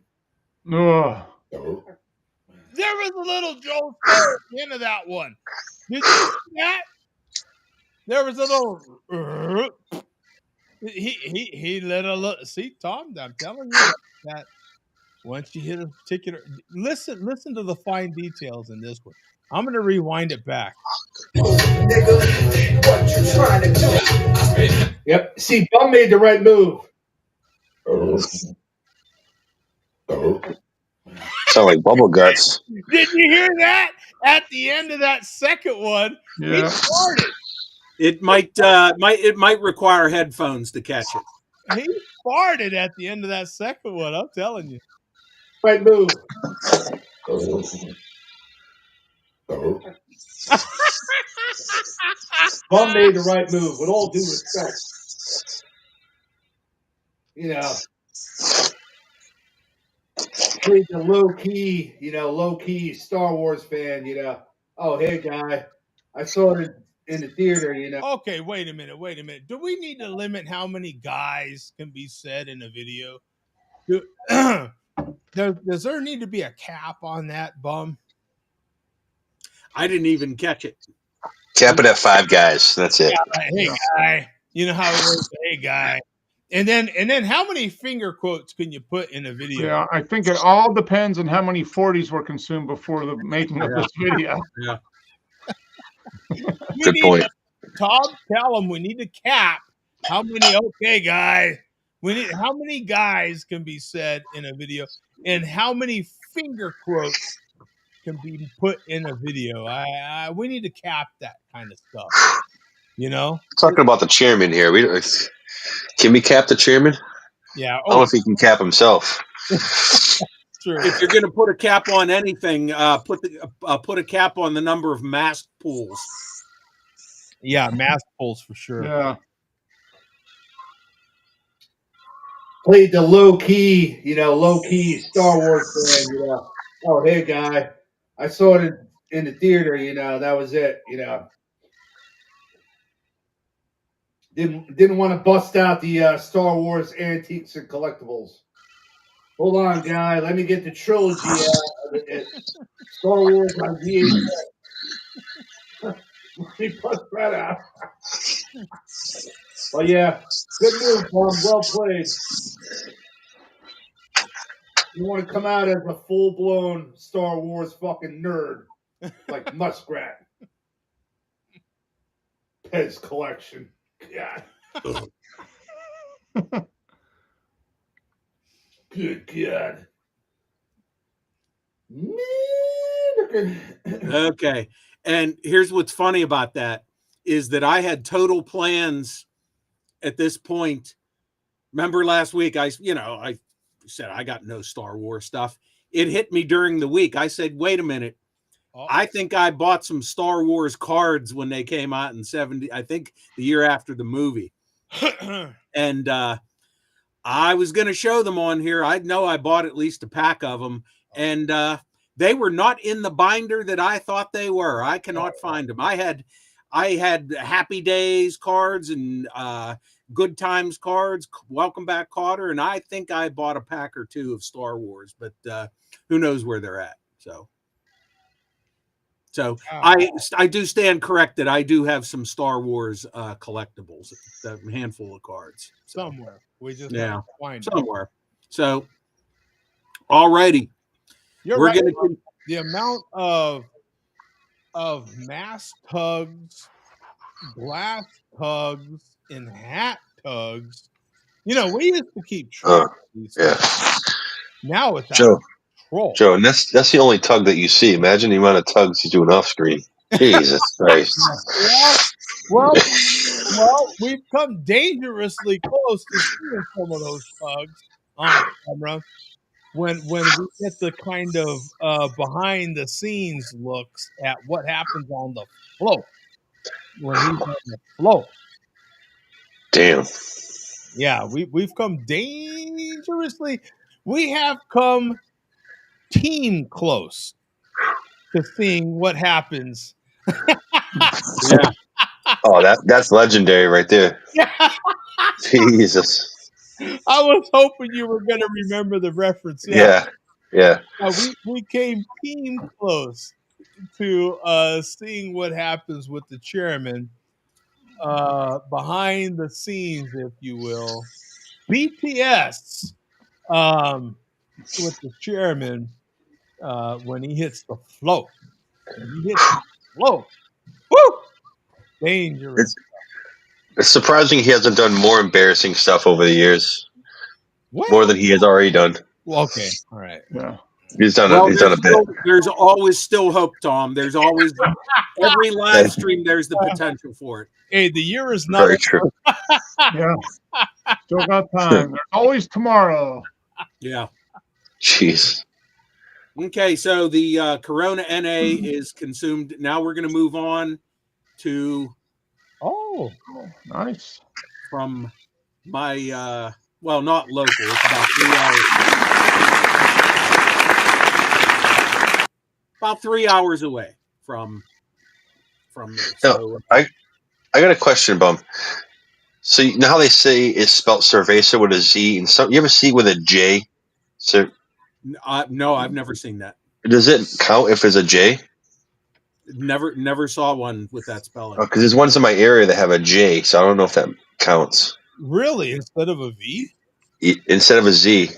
Ugh.
There was a little Joe at the end of that one. Did you see that? There was a little. He let a look. See, Tom, I'm telling you that once you hit a particular, listen to the fine details in this one. I'm going to rewind it back.
Yep. See, Bum made the right move.
Sound like bubble guts.
Did you hear that? At the end of that second one, he farted.
It might require headphones to catch it.
He farted at the end of that second one. I'm telling you.
Right move. Bum made the right move. With all due respect, he's a low key Star Wars fan. Oh, hey guy, I saw it in the theater.
Okay, wait a minute. Do we need to limit how many guys can be said in a video? Does there need to be a cap on that, Bum?
I didn't even catch it.
Cap it at 5 guys. That's it.
Yeah, hey guy, you know how it is. Hey guy, and then how many finger quotes can you put in a video?
Yeah, I think it all depends on how many 40s were consumed before the making of this video.
Yeah.
Good point.
Tom, tell them we need to cap how many. Okay, guy, how many guys can be said in a video, and how many finger quotes can be put in a video. We need to cap that kind of stuff.
Talking about the chairman here. Can we cap the chairman?
Yeah.
I don't know if he can cap himself.
True.
If you're going to put a cap on anything, put a cap on the number of mask pulls.
Yeah, mask pulls for sure.
Yeah.
Played the low key Star Wars fan. Oh, hey guy, I saw it in the theater. That was it. Didn't want to bust out the Star Wars antiques and collectibles. Hold on, guy. Let me get the trilogy Star Wars on VHS. Let me bust that out. Well, yeah, good move, Tom. Well played. You want to come out as a full-blown Star Wars fucking nerd, like Muskrat. Pez collection. God. Good God.
Okay. And here's what's funny about that is that I had total plans at this point. Remember last week, I said I got no Star Wars stuff. It hit me during the week. I said, wait a minute. I think I bought some Star Wars cards when they came out in 70, I think the year after the movie. And I was going to show them on here. I know I bought at least a pack of them. And they were not in the binder that I thought they were. I cannot find them. I had Happy Days cards and Good Times cards, Welcome Back Kotter, and I think I bought a pack or two of Star Wars, but who knows where they're at. So I do stand corrected. I do have some Star Wars collectibles, a handful of cards
somewhere. We just have to find
somewhere. Them. So, alrighty,
we're right. Gonna the amount of mass tugs, glass tugs, and hat tugs. You know, we used to keep track of these things. Now it's out of control.
Joe, and that's the only tug that you see. Imagine the amount of tugs he's doing off screen. Jesus Christ.
Well, we've come dangerously close to seeing some of those tugs on camera. When we get the kind of behind the scenes looks at what happens on the float when he's on the float.
Damn.
Yeah, we've come dangerously. We have come team close to seeing what happens.
Yeah.
Oh, that's legendary right there. Jesus.
I was hoping you were going to remember the reference.
Yeah.
We came team close to seeing what happens with the chairman behind the scenes, if you will. BTS with the chairman when he hits the float. Woo! Dangerous.
It's surprising he hasn't done more embarrassing stuff over the years.
What?
More than he has already done.
Well, okay. All right.
Yeah.
He's done a bit.
There's always still hope, Tom. There's always every live stream. There's the potential for it.
Hey, the year is not
very true.
Yeah. Still got time. There's always tomorrow.
Yeah.
Jeez.
Okay, so the Corona NA is consumed. Now we're going to move on to.
Oh, nice.
From my well, not local. It's about 3 hours. About 3 hours away from me. So
I got a question, Bum. So you know how they say it's spelled cerveza with a Z, and some you ever see it with a J? So
no, I've never seen that.
Does it count if it's a J?
Never saw one with that spelling.
Because there's ones in my area that have a J, so I don't know if that counts.
Really, instead of a V?
Instead of a Z.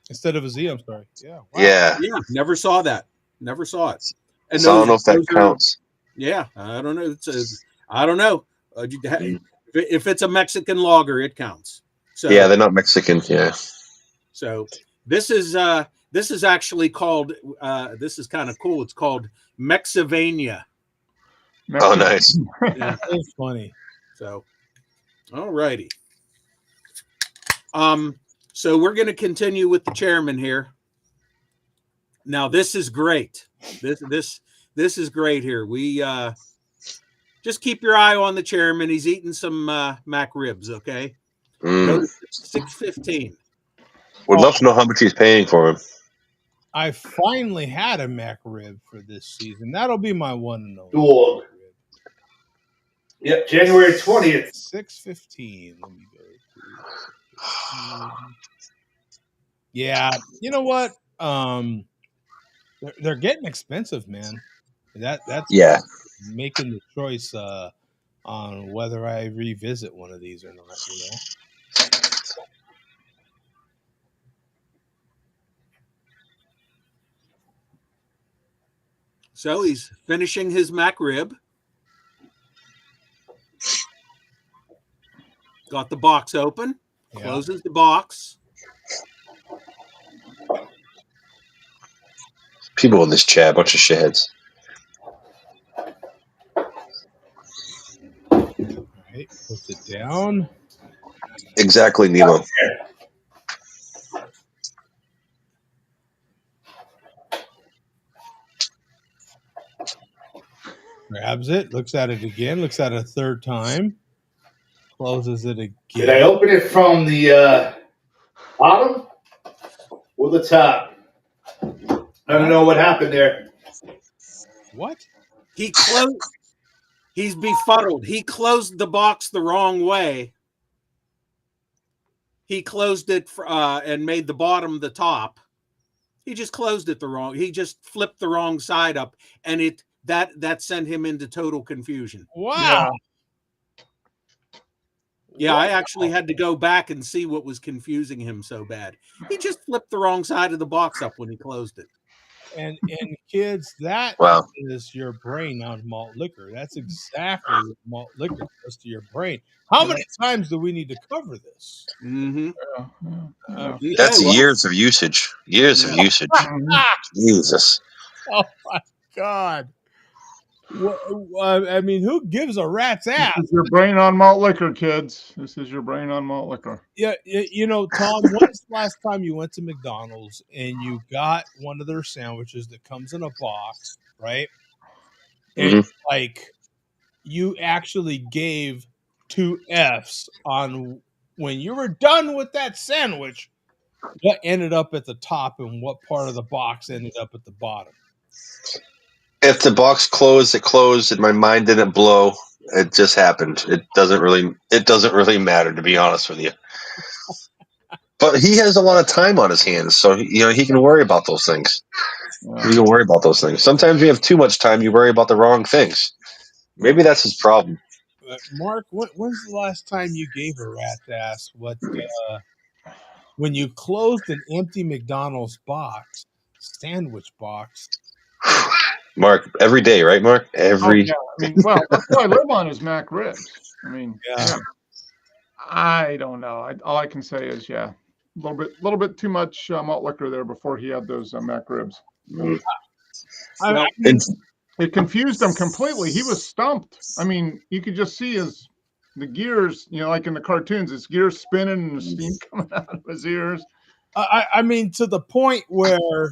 Instead of a Z, I'm sorry. Yeah. Wow.
Yeah.
Never saw that. Never saw it. And
so I don't know if that counts.
Yeah, I don't know. I don't know. If it's a Mexican lager, it counts. So
yeah, they're not Mexican. Yeah.
So this is actually called. This is kind of cool. It's called Mexivania.
Oh, nice.
Yeah, it's funny.
So, all righty. So we're going to continue with the chairman here. Now this is great. This is great here. We just keep your eye on the chairman. He's eating some mac ribs. Okay. 6:15.
Would love to know how much he's paying for him.
I finally had a mac rib for this season. That'll be my one and only.
Dog. Yep, January 20th.
6:15. Let me go to. Yeah, you know what? They're getting expensive, man. That's making the choice on whether I revisit one of these or not. You know.
So he's finishing his mac rib. Got the box open. Closes the box.
People in this chat, bunch of shitheads.
All right, puts it down.
Exactly, Nemo.
Grabs it, looks at it again, looks at it a third time, closes it again.
Did I open it from the bottom or the top? I don't know what happened there.
What?
He's befuddled. He closed the box the wrong way. He closed it and made the bottom the top. He just closed it the wrong. He just flipped the wrong side up, and that sent him into total confusion.
Wow.
Yeah, I actually had to go back and see what was confusing him so bad. He just flipped the wrong side of the box up when he closed it.
And kids, that
Wow.
is your brain on malt liquor. That's exactly what malt liquor does to your brain. How many times do we need to cover this?
Mm-hmm.
That's years of usage. Years of usage. Jesus.
Oh my God. I mean, who gives a rat's ass?
This is your brain on malt liquor, kids. This is your brain on malt liquor.
Yeah, you know, Tom, when's the last time you went to McDonald's and you got one of their sandwiches that comes in a box, right? And like you actually gave 2 F's on when you were done with that sandwich, what ended up at the top and what part of the box ended up at the bottom?
If the box closed, it closed, and my mind didn't blow. It just happened. It doesn't really matter, to be honest with you. But he has a lot of time on his hands, so he can worry about those things. You can worry about those things. Sometimes you have too much time, you worry about the wrong things. Maybe that's his problem.
Mark, when's the last time you gave a rat's ass when you closed an empty McDonald's box, sandwich box?
Mark, every day, right, Mark? Every
yeah. I mean, well, that's what I live on is mac ribs. I mean, yeah. I don't know. All I can say is, a little bit too much malt liquor there before he had those mac ribs.
I mean,
it confused him completely. He was stumped. I mean, you could just see the gears, like in the cartoons, his gears spinning and the steam coming out of his ears.
I mean, to the point where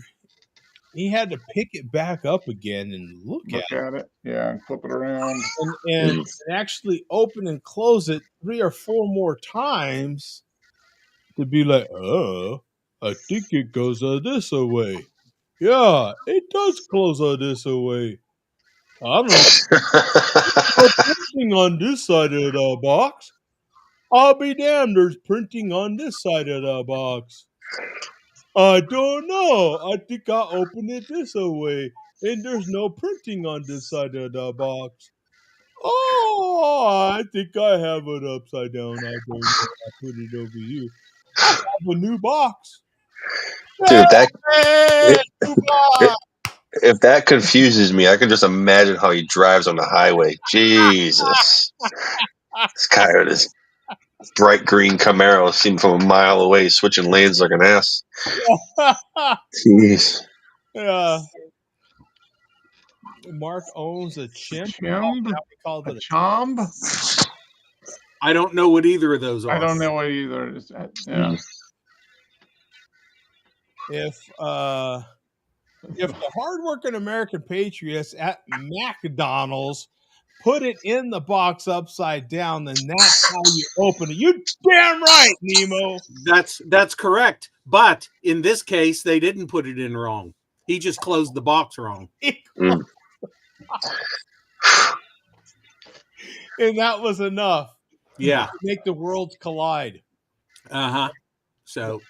he had to pick it back up again and look at it.
Yeah, and flip it around.
And actually open and close it 3 or 4 more times to be like, I think it goes this away. Yeah, it does close this away. I don't know. Printing on this side of the box. I'll be damned, there's printing on this side of the box. I don't know. I think I opened it this way, and there's no printing on this side of the box. Oh, I think I have it upside down. I don't know. I put it over here. I have a new box.
Dude, if that confuses me, I can just imagine how he drives on the highway. Jesus. This guy with his bright green Camaro seen from a mile away, switching lanes like an ass. Jeez.
Yeah. Mark owns a chimp.
A chomb?
I don't know what either of those are.
I don't know what either. Yeah.
If the hardworking American patriots at McDonald's put it in the box upside down, then that's how you open it. You damn right, Nemo.
That's correct. But in this case, they didn't put it in wrong. He just closed the box wrong.
And that was enough.
Yeah.
To make the worlds collide.
Uh-huh. So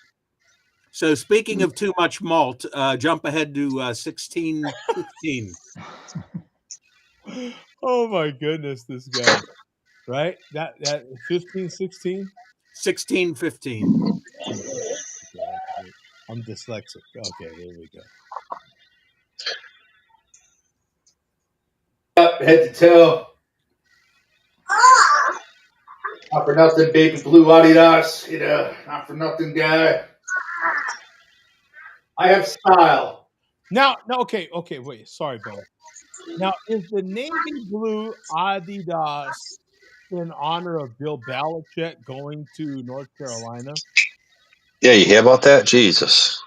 speaking of too much malt, jump ahead to 1615.
Oh my goodness, this guy. Right? That 15, 16?
1615.
I'm dyslexic. Okay, here we go.
Yep, head to toe. Not for nothing, baby blue Adidas. Not for nothing, guy. I have style.
Now, no, okay, wait. Sorry, Bill. Now, is the navy blue Adidas in honor of Bill Belichick going to North Carolina?
Yeah, you hear about that? Jesus.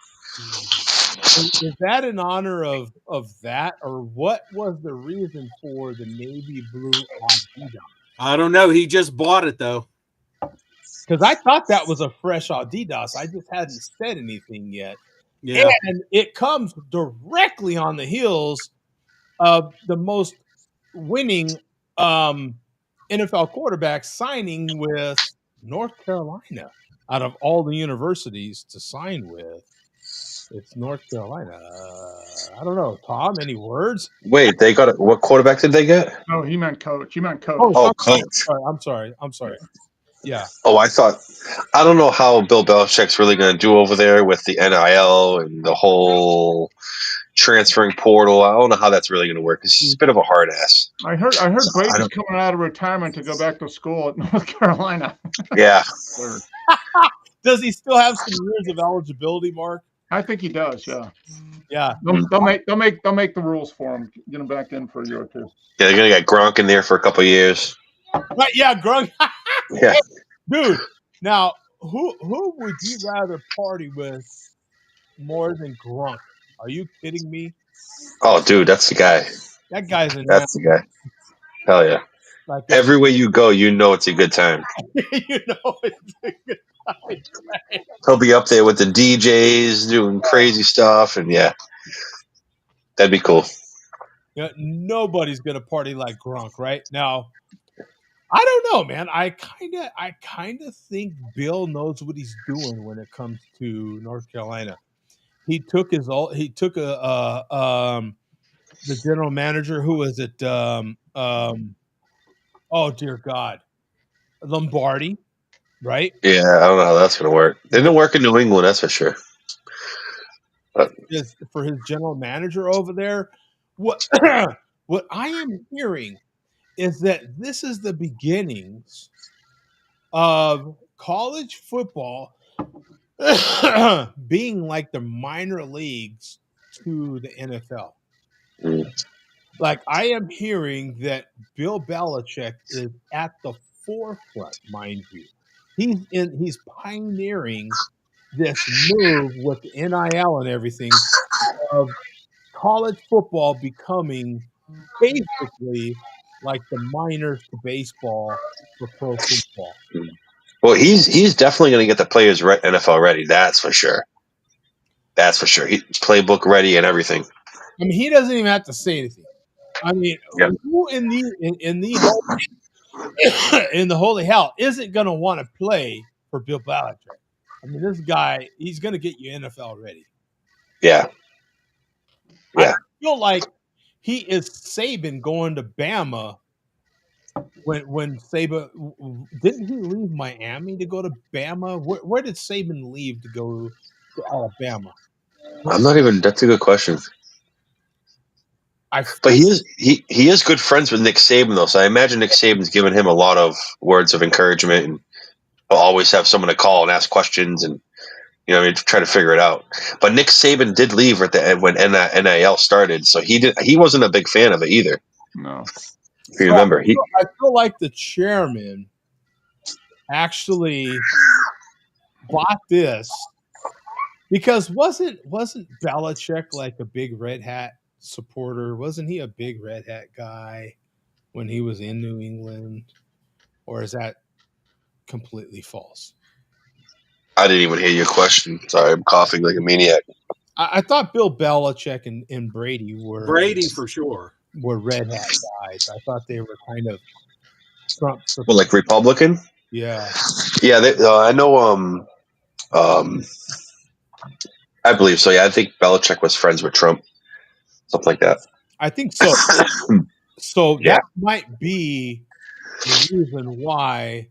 Is that in honor of that, or what was the reason for the navy blue Adidas?
I don't know. He just bought it though.
Because I thought that was a fresh Adidas. I just hadn't said anything yet.
Yeah.
And it comes directly on the heels of the most winning NFL quarterback signing with North Carolina. Out of all the universities to sign with, it's North Carolina. I don't know, Tom. Any words?
Wait, they got what quarterback did they get?
Oh, he meant coach. You meant coach.
Oh,
Oh, coach.
I'm sorry. Yeah.
Oh, I don't know how Bill Belichick's really going to do over there with the NIL and the whole transferring portal. I don't know how that's really going to work because he's a bit of a hard ass.
I heard Brady's coming out of retirement to go back to school at North Carolina.
Yeah.
Does he still have some years of eligibility, Mark?
I think he does. Yeah.
Yeah.
They'll make the rules for him. Get him back in for a year or two.
Yeah, they're going to get Gronk in there for a couple of years.
Right, yeah, Gronk.
Yeah.
Dude, now who would you rather party with more than Gronk? Are you kidding me?
Oh, dude, that's the guy.
That guy's a
That's the guy. Hell yeah.
like
Everywhere you go, you know it's a good time.
you know it's a good time. Right?
He'll be up there with the DJs doing crazy stuff, and yeah, that'd be cool.
You know, nobody's gonna party like Gronk, right? Now, I don't know, man. I kind of think Bill knows what he's doing when it comes to North Carolina. He took the general manager, who was it? Oh dear God, Lombardi, right?
Yeah, I don't know how that's going to work. It didn't work in New England, that's for sure. But
For his general manager over there. What what I am hearing is that this is the beginnings of college football being like the minor leagues to the NFL. Like, I am hearing that Bill Belichick is at the forefront, mind you. He's pioneering this move with the NIL and everything of college football becoming basically like the minors to baseball for pro football.
well, he's definitely going to get the players NFL ready. That's for sure. That's for sure. He's playbook ready and everything.
I mean, he doesn't even have to say anything. I mean,
Yeah.
who in the in the holy hell isn't going to want to play for Bill Belichick? I mean, this guy, he's going to get you NFL ready.
Yeah.
I feel like he is Saban going to Bama. When Saban, didn't he leave Miami to go to Bama? Where did Saban leave to go to Alabama?
That's a good question. But he is good friends with Nick Saban though, so I imagine Nick Saban's given him a lot of words of encouragement, and he'll always have someone to call and ask questions, and try to figure it out. But Nick Saban did leave at the end when NIL started, so he wasn't a big fan of it either.
No.
If you remember,
I feel like the chairman actually bought this because wasn't Belichick like a big Red Hat supporter? Wasn't he a big Red Hat guy when he was in New England? Or is that completely false?
I didn't even hear your question. Sorry, I'm coughing like a maniac.
I thought Bill Belichick and Brady were
for sure
were Red Hat guys. I thought they were kind of Trump supporters.
Well, like Republican?
Yeah.
Yeah, I know. I believe so. Yeah, I think Belichick was friends with Trump, something like that.
I think so. So that might be the reason why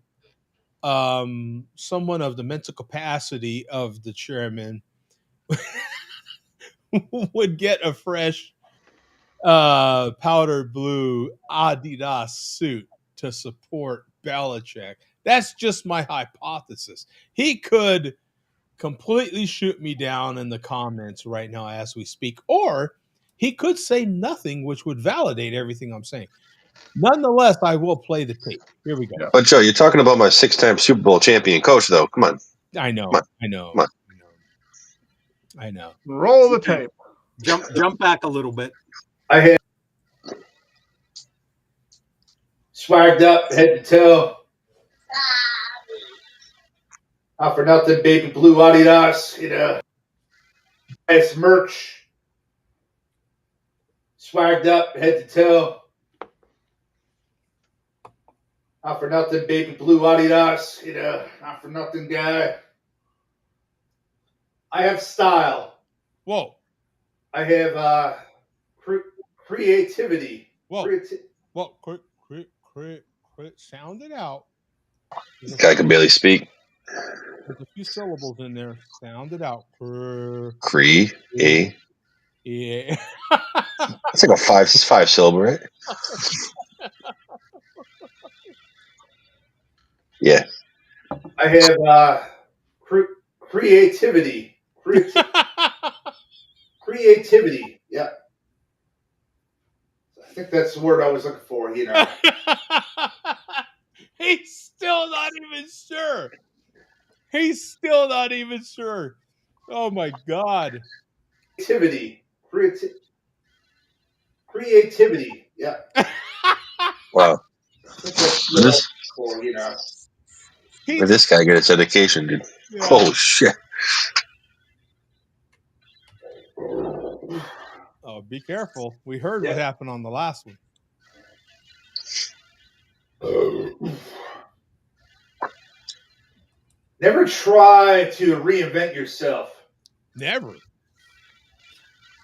someone of the mental capacity of the chairman would get a fresh powder blue Adidas suit to support Belichick. That's just my hypothesis. He could completely shoot me down in the comments right now as we speak, or he could say nothing, which would validate everything I'm saying. Nonetheless, I will play the tape. Here we go.
Yeah.
But Joe, you're talking about my 6-time Super Bowl champion coach, though. Come on.
I know.
Come on.
I know.
Come on.
I know.
Roll the tape.
Jump back a little bit.
I had swagged up head to toe. Not for nothing, baby blue Adidas, nice merch. Swagged up head to toe. Not for nothing, baby blue Adidas, not for nothing, guy. I have style.
Whoa.
I have creativity.
Whoa. Well, sound it out.
This guy can barely speak.
There's a few syllables in there. Sound it out.
Cree. A.
Yeah.
It's like a 5 syllable, right? Yeah.
I have creativity. Creativity. Yeah. I think that's the word I was looking for,
He's still not even sure. He's still not even sure. Oh my God.
Creativity. Yeah.
Wow.
This
guy get its education, dude. Yeah. Holy shit.
Oh, be careful. We heard what happened on the last one.
Never try to reinvent yourself.
Never.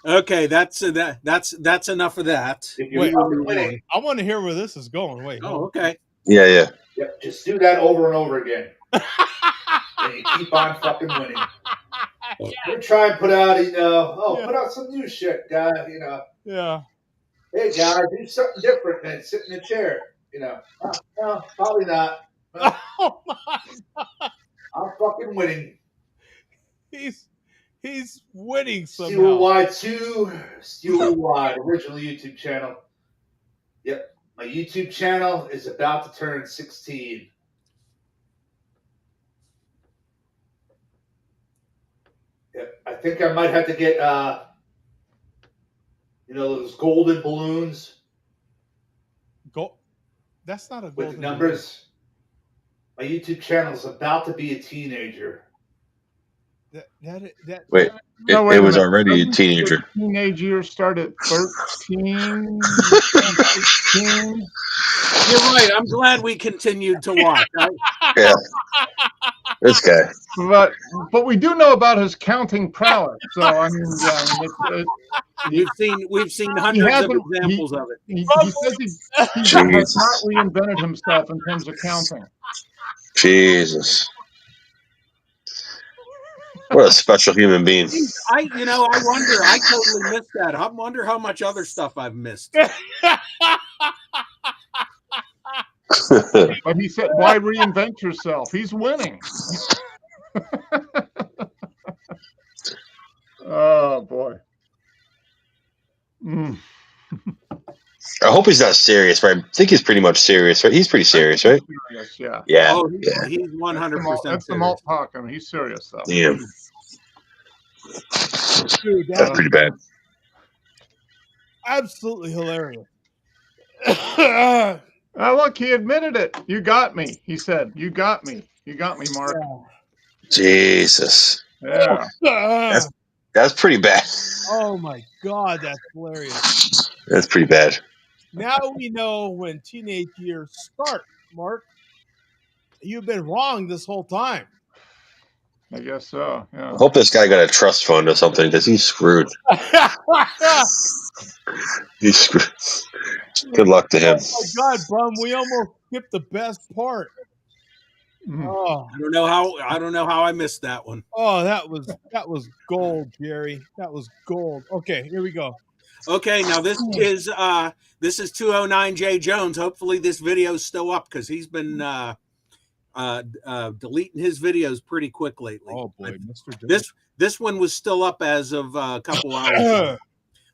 Okay, that's enough of that.
Wait, I want to hear where this is going. Wait.
Oh, okay.
Yeah.
Yep, just do that over and over again. And you keep on fucking winning. Never try and put out, put out some new shit, guy,
Yeah.
Hey, guy, do something different than sit in a chair, No, probably not.
Oh my God.
I'm fucking winning.
He's winning somehow.
Steely Wide, original YouTube channel. Yep, my YouTube channel is about to turn 16. Yep, I think I might have to get, those golden balloons.
That's not a
golden with numbers. Balloon. My YouTube channel is about to be a teenager.
Wait, it was already a teenager.
Teenage years start at 13, 16.
You're right. I'm glad we continued to watch.
Yeah. This guy.
But we do know about his counting prowess. So I mean,
we've seen hundreds of examples of it.
He says he has not reinvented himself in terms of counting.
Jesus. What a special human being.
I wonder. I totally missed that. I wonder how much other stuff I've missed.
But he said, why reinvent yourself? He's winning. Oh, boy.
I hope he's not serious, right? I think he's pretty much serious, right? He's pretty serious, right?
Serious, yeah.
Yeah.
Oh, he's 100%.
That's the malt talking. He's serious, though.
Damn.
Dude,
that's pretty bad.
Absolutely hilarious.
Look, he admitted it. You got me. He said, "You got me. You got me, Mark."
Jesus.
Yeah.
That's pretty bad.
Oh my God, that's hilarious.
That's pretty bad.
Now we know when teenage years start, Mark. You've been wrong this whole time.
I guess so. Yeah.
I hope this guy got a trust fund or something because he's screwed. He's screwed. Good luck to him.
Oh my God, Bum, we almost skipped the best part.
Oh. I don't know how I missed that one.
Oh, that was gold, Jerry. That was gold. Okay, here we go.
Okay, now this is 209J Jones. Hopefully this video's still up because he's been deleting his videos pretty quick lately.
Oh boy, Mr. Jones.
This one was still up as of a couple hours ago.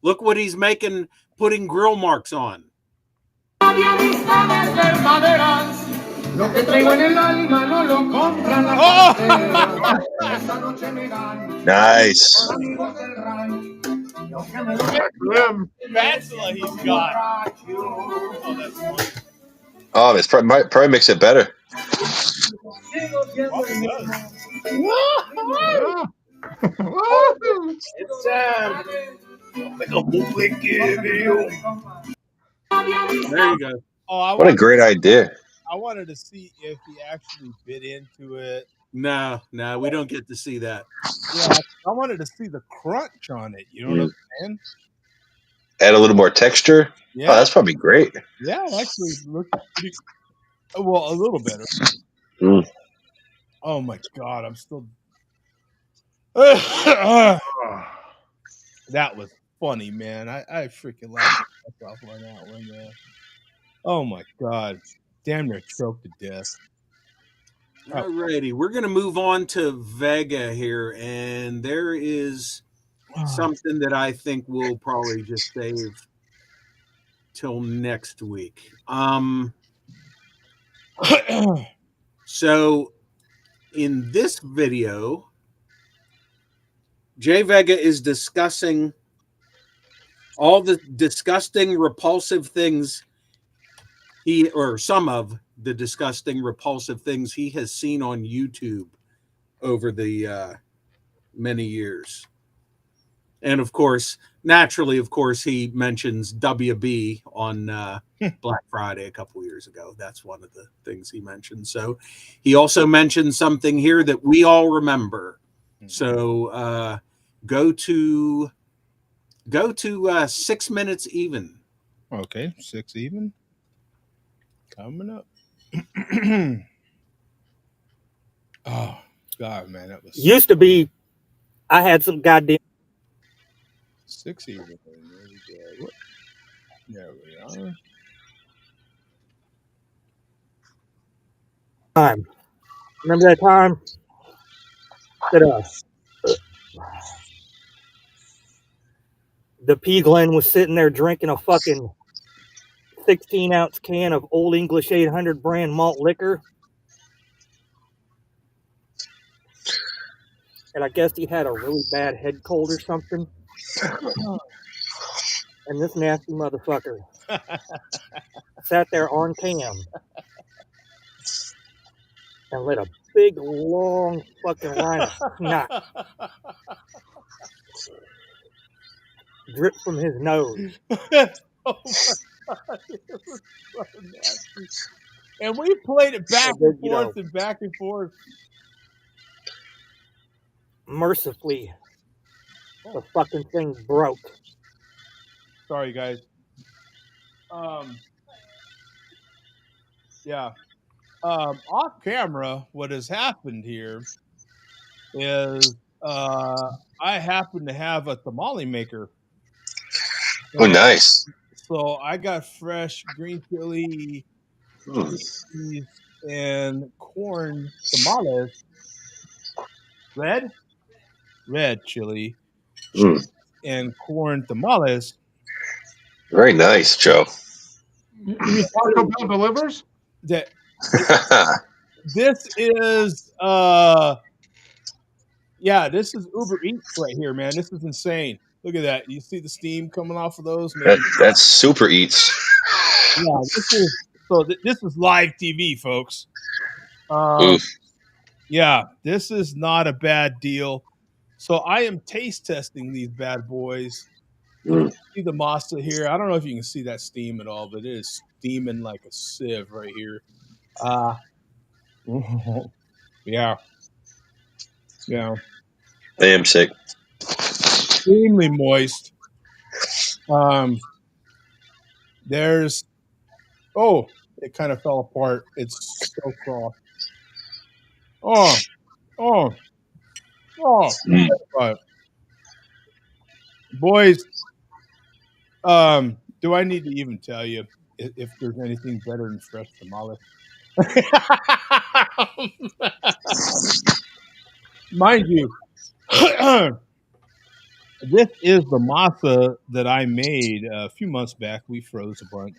Look what he's making, putting grill marks on.
Nice.
Spatula he's got. Oh, that's funny.
Oh, it's probably makes it better.
Probably does.
It's time.
There you go.
Oh,
What a great idea.
I wanted to see if he actually bit into it.
No, we don't get to see that.
Yeah, I wanted to see the crunch on it. You know what I'm saying?
Add a little more texture.
Yeah.
Oh, that's probably great.
Yeah, it actually looks pretty, well, a little better.
Mm.
Oh my God, I'm still. That was funny, man. I freaking laughed myself on that one, man. Oh my God, damn near choked to death.
Alrighty, we're gonna move on to Vega here, and there is something that I think we'll probably just save till next week. So in this video, Jay Vega is discussing all the disgusting, repulsive things some of the disgusting, repulsive things he has seen on YouTube over the many years. And of course, naturally, he mentions WB on Black Friday a couple years ago. That's one of the things he mentioned. So he also mentioned something here that we all remember. So go to 6 minutes even.
Okay, 6 even. Coming up. Oh God, man, that was
used to be. I had some goddamn
6 even. There we go. There we are.
time. Remember that time that the P Glen was sitting there drinking a fucking 16-ounce can of Old English 800 brand malt liquor, and I guess he had a really bad head cold or something. And this nasty motherfucker sat there on cam and let a big long fucking line of snot drip from his nose.
Oh my God, it was so nasty. And we played it back and forth and back and forth.
Mercifully, the fucking thing broke.
Sorry, guys. Yeah. Off camera, what has happened here is I happen to have a tamale maker.
Oh, nice.
So I got fresh green chili cheese and corn tamales. Red chili and corn tamales.
Very nice, Joe.
You Taco Bell delivers?
This is this is Uber Eats right here, man. This is insane. Look at that. You see the steam coming off of those?
That's Super Eats.
Yeah, this is live TV, folks. Yeah, this is not a bad deal. So I am taste testing these bad boys. See the masa here. I don't know if you can see that steam at all, but it is steaming like a sieve right here. Yeah.
I am sick.
Extremely moist. There's it kind of fell apart. It's so soft. Boys, Do I need to even tell you if there's anything better than fresh tamales? Mind you, this is the masa that I made a few months back. We froze a bunch.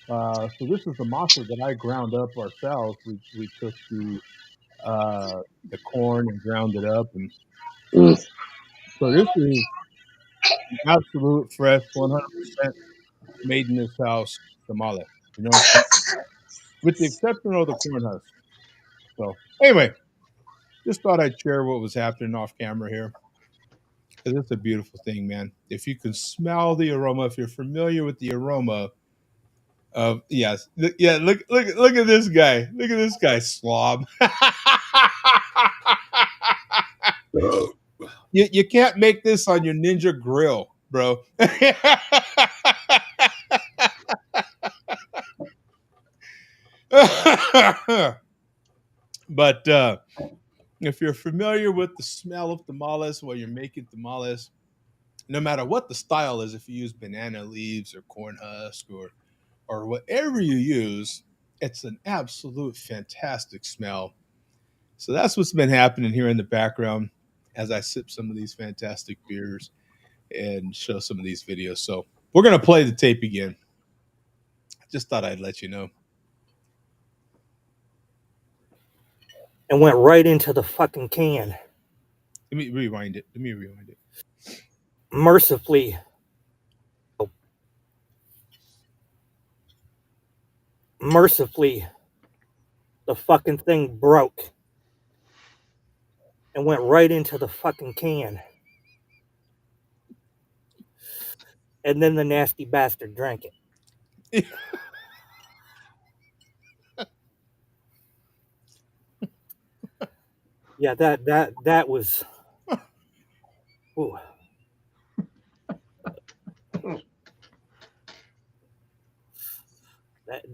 So this is the masa that I ground up ourselves. We took the corn and ground it up, and
Mm.
so this is absolute fresh, 100% made in this house tamale. You know what I'm saying? With the exception of the corn husk. So anyway, just thought I'd share what was happening off camera here. 'Cause it's a beautiful thing, man. If you can smell the aroma, if you're familiar with the aroma of yes, yeah. Look at this guy. Look at this guy slob. You can't make this on your Ninja grill, bro. But if you're familiar with the smell of tamales while you're making tamales, no matter what the style is, if you use banana leaves or corn husk or whatever you use, it's an absolute fantastic smell. So that's what's been happening here in the background as I sip some of these fantastic beers and show some of these videos. So we're gonna play the tape again. I just thought I'd let you know.
And went right into the fucking can.
Let me rewind it.
Mercifully, the fucking thing broke and went right into the fucking can. And then the nasty bastard drank it. Yeah, that was. Ooh.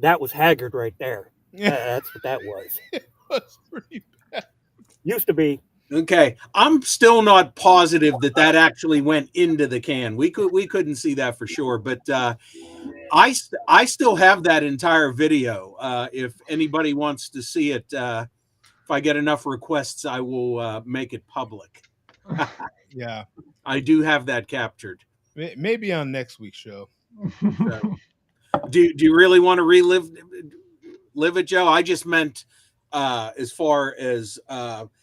That was Haggard right there. That's what that was.
It was pretty bad.
Used to be.
Okay, I'm still not positive that actually went into the can. We couldn't see that for sure, but I still have that entire video. If anybody wants to see it, if I get enough requests, I will make it public.
Yeah,
I do have that captured.
maybe on next week's show.
So, do you really want to relive it, Joe? I just meant as far as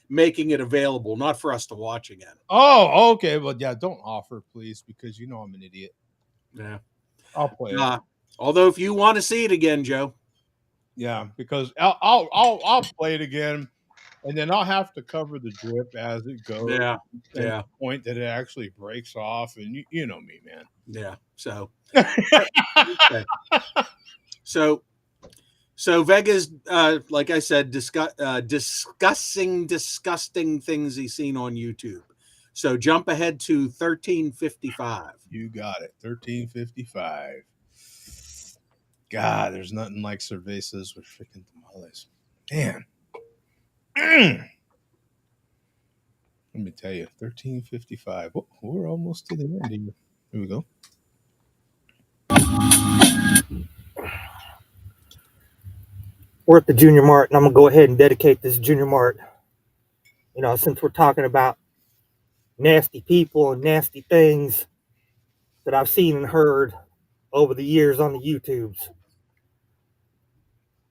making it available, not for us to watch again.
Oh, okay. Well, yeah, don't offer, please, because you know I'm an idiot.
Yeah,
I'll play it.
Although, if you want to see it again, Joe.
Yeah, because I'll play it again, and then I'll have to cover the drip as it goes.
Yeah,
and
yeah.
the point that it actually breaks off, and you know me, man.
Yeah. So, okay. So Vega's, like I said, discussing disgusting things he's seen on YouTube. So jump ahead to 1355.
You got it. 1355. God, there's nothing like cervezas with freaking tamales. Man. Let me tell you, 1355. Oh, we're almost to the end here. Here we go.
We're at the Junior Mart, and I'm gonna go ahead and dedicate this Junior Mart. You know, since we're talking about nasty people and nasty things that I've seen and heard over the years on the YouTubes,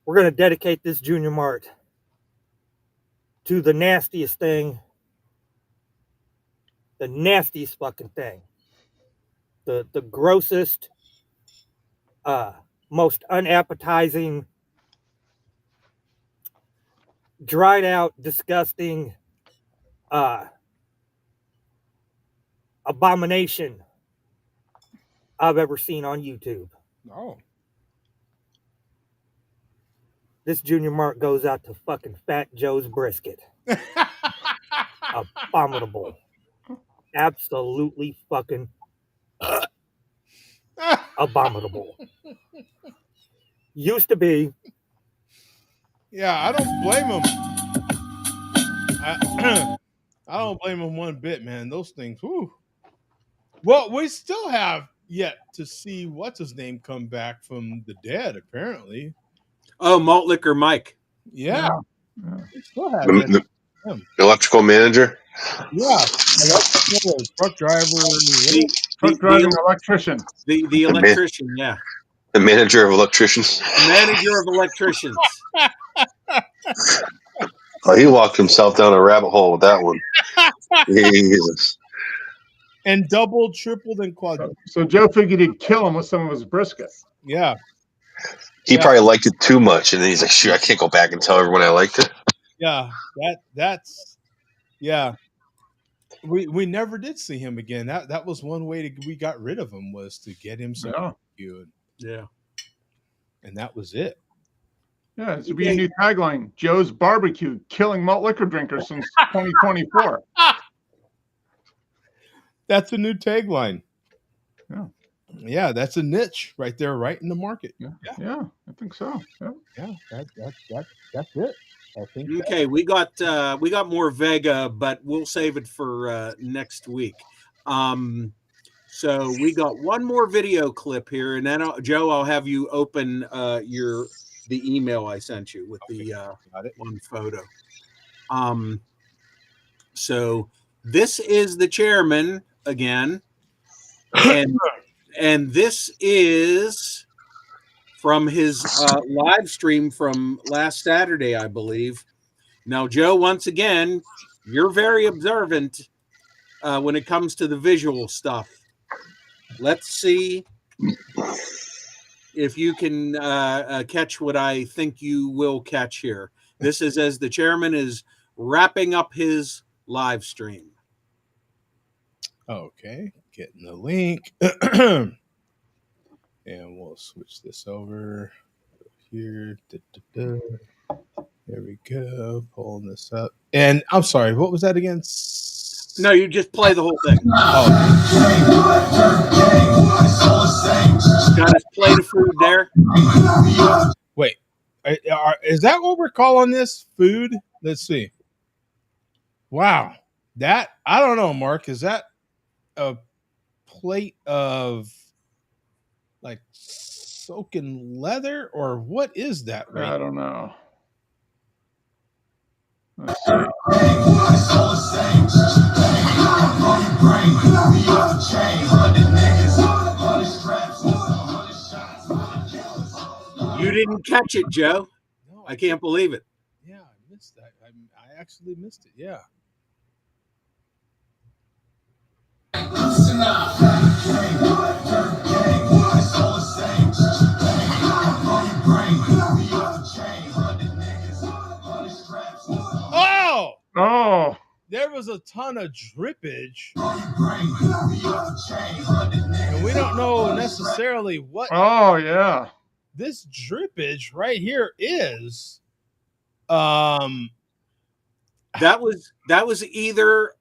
we're gonna dedicate this Junior Mart to the nastiest thing, the nastiest fucking thing, the grossest, most unappetizing, dried out, disgusting abomination I've ever seen on YouTube.
Oh.
This Junior Mart goes out to fucking Fat Joe's brisket. Abominable. Absolutely fucking abominable. Used to be.
Yeah, I don't blame him. I don't blame him one bit, man. Those things, whew. Well, we still have yet to see what's his name come back from the dead. Apparently,
Oh, Malt Liquor Mike.
yeah,
Yeah.
he still has
The,
that.
the
Him.
electrical manager,
Yeah, truck driver.
The
Truck driving electrician.
the electrician, yeah.
the manager of electricians.
The manager of electricians.
Oh, he walked himself down a rabbit hole with that one. Jesus.
And doubled, tripled, and quadrupled.
So Joe figured he'd kill him with some of his brisket.
Yeah,
He
Yeah.
probably liked it too much, and then he's like, "Shoot, I can't go back and tell everyone I liked it."
yeah. That's yeah. We never did see him again. That was one way we got rid of him, was to get him some
Yeah.
barbecue,
Yeah.
and that was it.
Yeah, it should be a new tagline: Joe's Barbecue, killing malt liquor drinkers since 2024.
That's a new tagline.
Yeah.
Yeah, that's a niche right there, right in the market.
Yeah, I think so. Yeah.
That's it. I think.
Okay, we got more Vega, but we'll save it for next week. So we got one more video clip here, and then Joe, I'll have you open the email I sent you with the one photo. So this is the chairman again, and this is from his live stream from last Saturday, I believe. Now, Joe, once again, you're very observant when it comes to the visual stuff. Let's see if you can catch what I think you will catch here. This is as the chairman is wrapping up his live stream.
Okay, getting the link. And we'll switch this over here. There we go. Pulling this up. And I'm sorry, what was that again?
No, you just play the whole thing. Got his plate of food there.
Wait, is that what we're calling this? Food? Let's see. Wow. That, I don't know, Mark. Is that a plate of like soaking leather, or what is that? Right?
I don't know. Let's see.
You didn't catch it, Joe.
No,
I can't believe it.
Yeah, I missed that. I actually missed it. Yeah. Oh!
Oh,
There was a ton of drippage. And we don't know necessarily what
oh yeah.
this drippage right here is.
That was either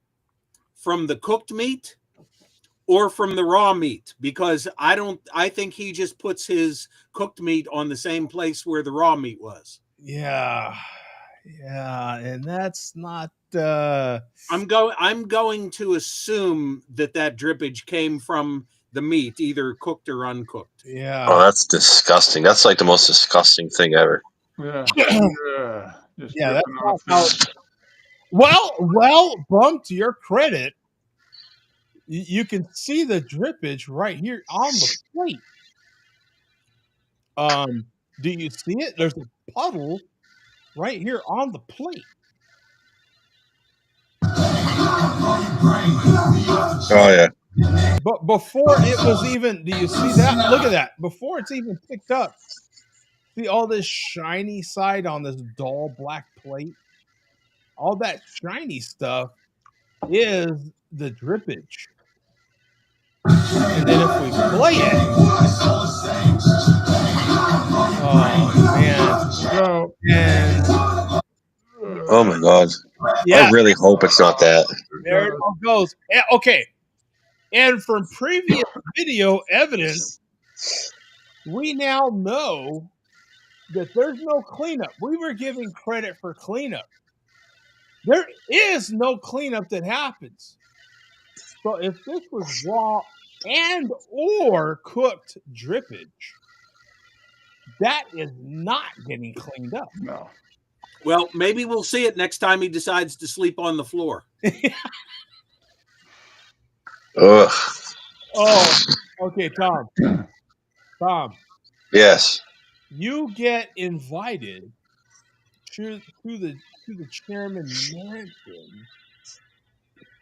from the cooked meat or from the raw meat, because I think he just puts his cooked meat on the same place where the raw meat was.
Yeah, and that's not.
I'm going to assume that drippage came from the meat, either cooked or uncooked.
Yeah.
Oh, that's disgusting. That's like the most disgusting thing ever.
Yeah.
Yeah, that's not how. Well, Bum, to your credit, you can see the drippage right here on the plate. Do you see it? There's a puddle right here on the plate.
Oh yeah.
But before it was even, do you see that? Look at that. Before it's even picked up, see all this shiny side on this dull black plate? All that shiny stuff is the drippage. And then if we play it, oh man.
So,
and
Oh my god.
yeah,
I really hope it's not that.
there it all goes. Okay. And from previous video evidence, we now know that there's no cleanup. We were giving credit for cleanup. There is no cleanup that happens. So if this was raw and or cooked drippage. That is not getting cleaned up.
No.
Well, maybe we'll see it next time he decides to sleep on the floor.
Ugh.
Oh, okay, Tom. Tom,
Yes.
you get invited to the chairman mansion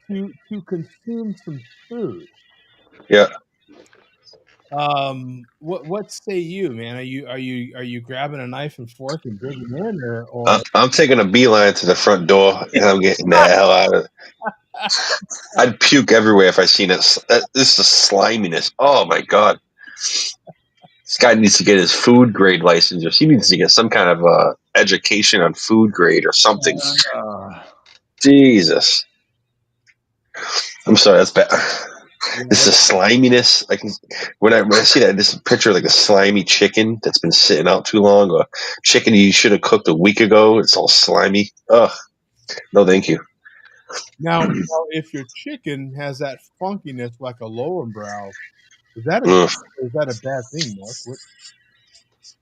to consume some food.
Yeah.
What say you, man? Are you grabbing a knife and fork and digging in, or
I'm taking a beeline to the front door and I'm getting the hell out of it. I'd puke everywhere if I seen it. This is sliminess. Oh my god. This guy needs to get his food grade license, or he needs to get some kind of education on food grade or something. Jesus. I'm sorry, that's bad. This is sliminess. Like when I see that, this picture of like a slimy chicken that's been sitting out too long, or chicken you should have cooked a week ago. It's all slimy. Ugh. No, thank you.
now if your chicken has that funkiness like a Lowenbrow, is that a bad thing, Mark?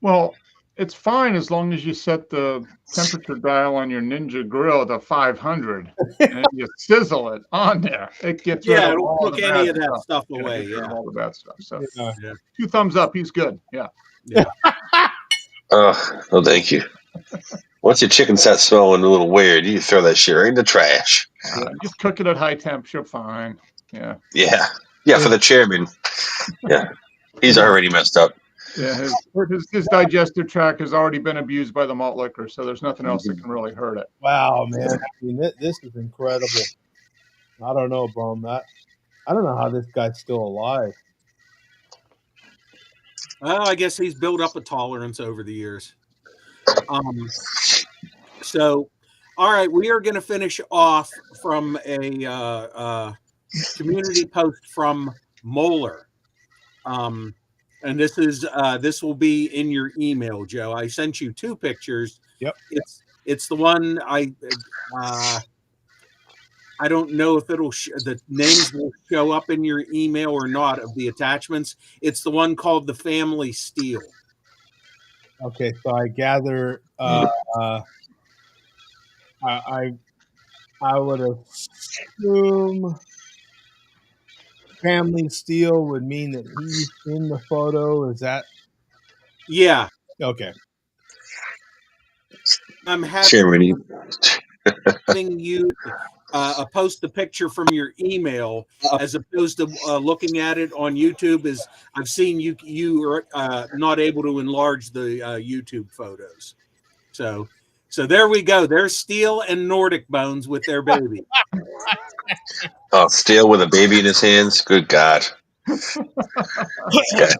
Well, it's fine as long as you set the temperature dial on your Ninja grill to 500 and you sizzle it on there. It gets rid of
it'll
all
cook
the
any
bad
of that
stuff.
stuff
Yeah,
away.
it gets rid of all the bad stuff. So
Yeah.
2 thumbs up. He's good. Yeah.
No, thank you. Once your chicken starts smelling a little weird, you throw that shit right in the trash.
Yeah. Just cook it at high temperature. Fine. Yeah.
Yeah. For the chairman. Yeah, he's already messed up.
Yeah. His digestive tract has already been abused by the malt liquor, so there's nothing else that can really hurt it.
Wow, man! I mean, this is incredible. I don't know, Bum. I don't know how this guy's still alive.
Well, I guess he's built up a tolerance over the years. So, all right, we are going to finish off from a community post from Moeller. And this will be in your email, Joe. I sent you 2 pictures.
Yep.
It's the one I don't know if the names will show up in your email or not of the attachments. It's the one called the Family Steel.
Okay, so I gather I would assume Family Steel would mean that he's in the photo. Is that?
Yeah.
Okay.
I'm
Chairman,
having you post the picture from your email as opposed to looking at it on YouTube. Is I've seen you are not able to enlarge the YouTube photos. So there we go. There's Steel and Nordic Bones with their baby.
Oh, Steel with a baby in his hands. Good God.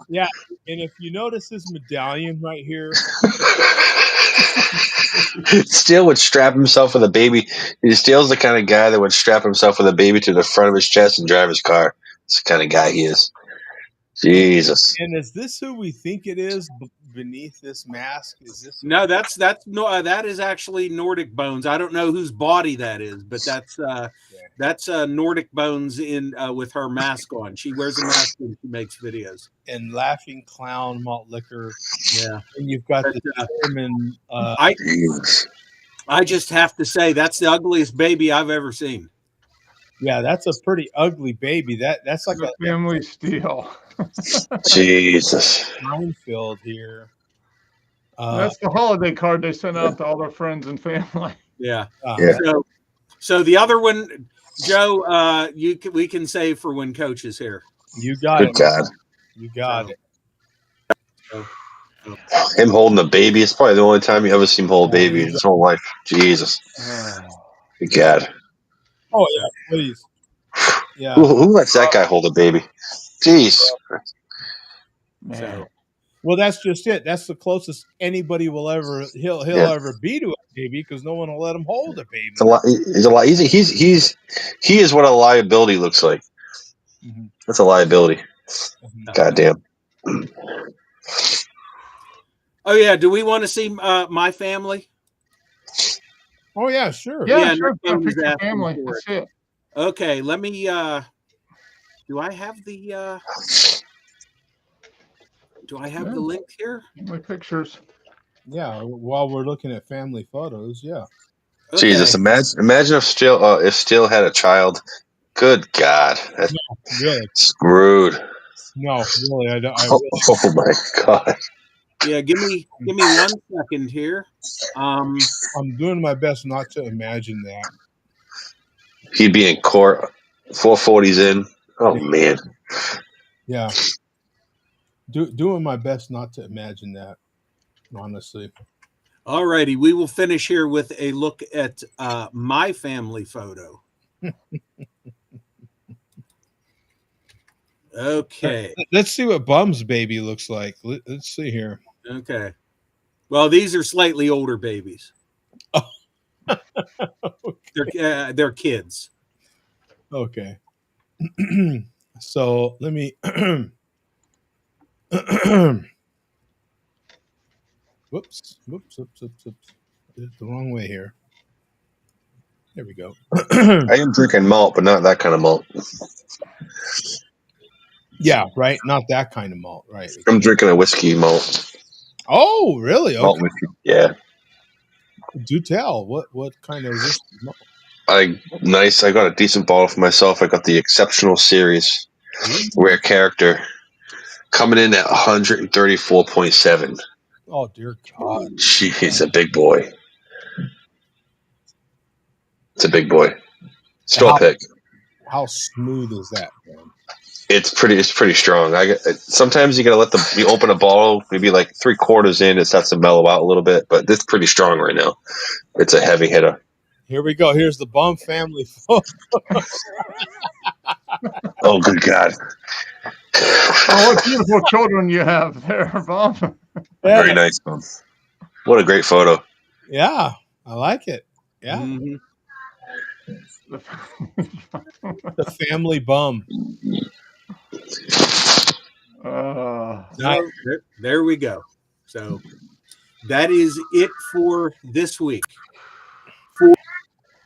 Yeah, and if you notice his medallion right here,
Steel would strap himself with a baby. Steel's the kind of guy that would strap himself with a baby to the front of his chest and drive his car. That's the kind of guy he is. Jesus.
And is this who we think it is beneath this mask? Is this?
No, that is actually Nordic Bones. I don't know whose body that is, but that's Nordic Bones in with her mask on. She wears a mask when she makes videos.
And Laughing Clown Malt Liquor.
Yeah,
and you've got the chairman.
I just have to say that's the ugliest baby I've ever seen.
Yeah, that's a pretty ugly baby. That's like
a Family Steel.
Jesus.
Minefield here.
That's the holiday card they sent out to all their friends and family.
Yeah. So the other one, Joe, we can save for when Coach is here.
You got
Good
it.
God.
You got it.
Him holding a baby. It's probably the only time you ever see him hold a baby in his whole life. Jesus. Good God.
Oh yeah, please. Yeah.
Who lets that guy hold a baby? Jeez.
So, well, that's just it. That's the closest anybody will ever ever be to a baby because no one will let him hold a baby.
He is what a liability looks like.
Mm-hmm.
That's a liability. Goddamn.
Oh yeah. Do we want to see my family?
Oh yeah, sure.
Yeah, sure. Pick your family. That's it.
Okay, let me Do I have the link here?
My pictures.
Yeah, while we're looking at family photos, yeah.
Okay.
Jesus, imagine if Steele had a child. Good God, that's
Really?
screwed.
No, really, I
Oh,
wish.
oh my God.
Yeah, give me 1 second here.
I'm doing my best not to imagine that.
He'd be in court. 440's in. Oh man.
Yeah. Doing my best not to imagine that, honestly.
All righty, we will finish here with a look at my family photo. Okay.
Let's see what Bum's baby looks like. Let's see here.
Okay. Well, these are slightly older babies.
Oh.
They're kids.
Okay. So let me. Whoops. Did it the wrong way here. There we go.
I am drinking malt, but not that kind of malt.
Yeah, right. Not that kind of malt, right?
I'm drinking a whiskey malt.
Oh, really?
Malt
Okay.
whiskey. Yeah.
Do tell. What kind of whiskey malt?
I got a decent bottle for myself. I got the Exceptional Series, Rare Character, coming in at 134.7.
Oh dear God!
Jeez, a big boy. It's a big boy. Store pick.
How smooth is that, man?
It's pretty strong. Sometimes you gotta you open a bottle, maybe like 3/4 in, it starts to mellow out a little bit, but it's pretty strong right now. It's a heavy hitter.
Here we go. Here's the Bum family photo.
Oh, good God!
Oh, what beautiful children you have there, Bob.
Very nice, Bum. What a great photo.
Yeah, I like it. Yeah,
Mhm.
the family Bum.
So there we go. So that is it for this week.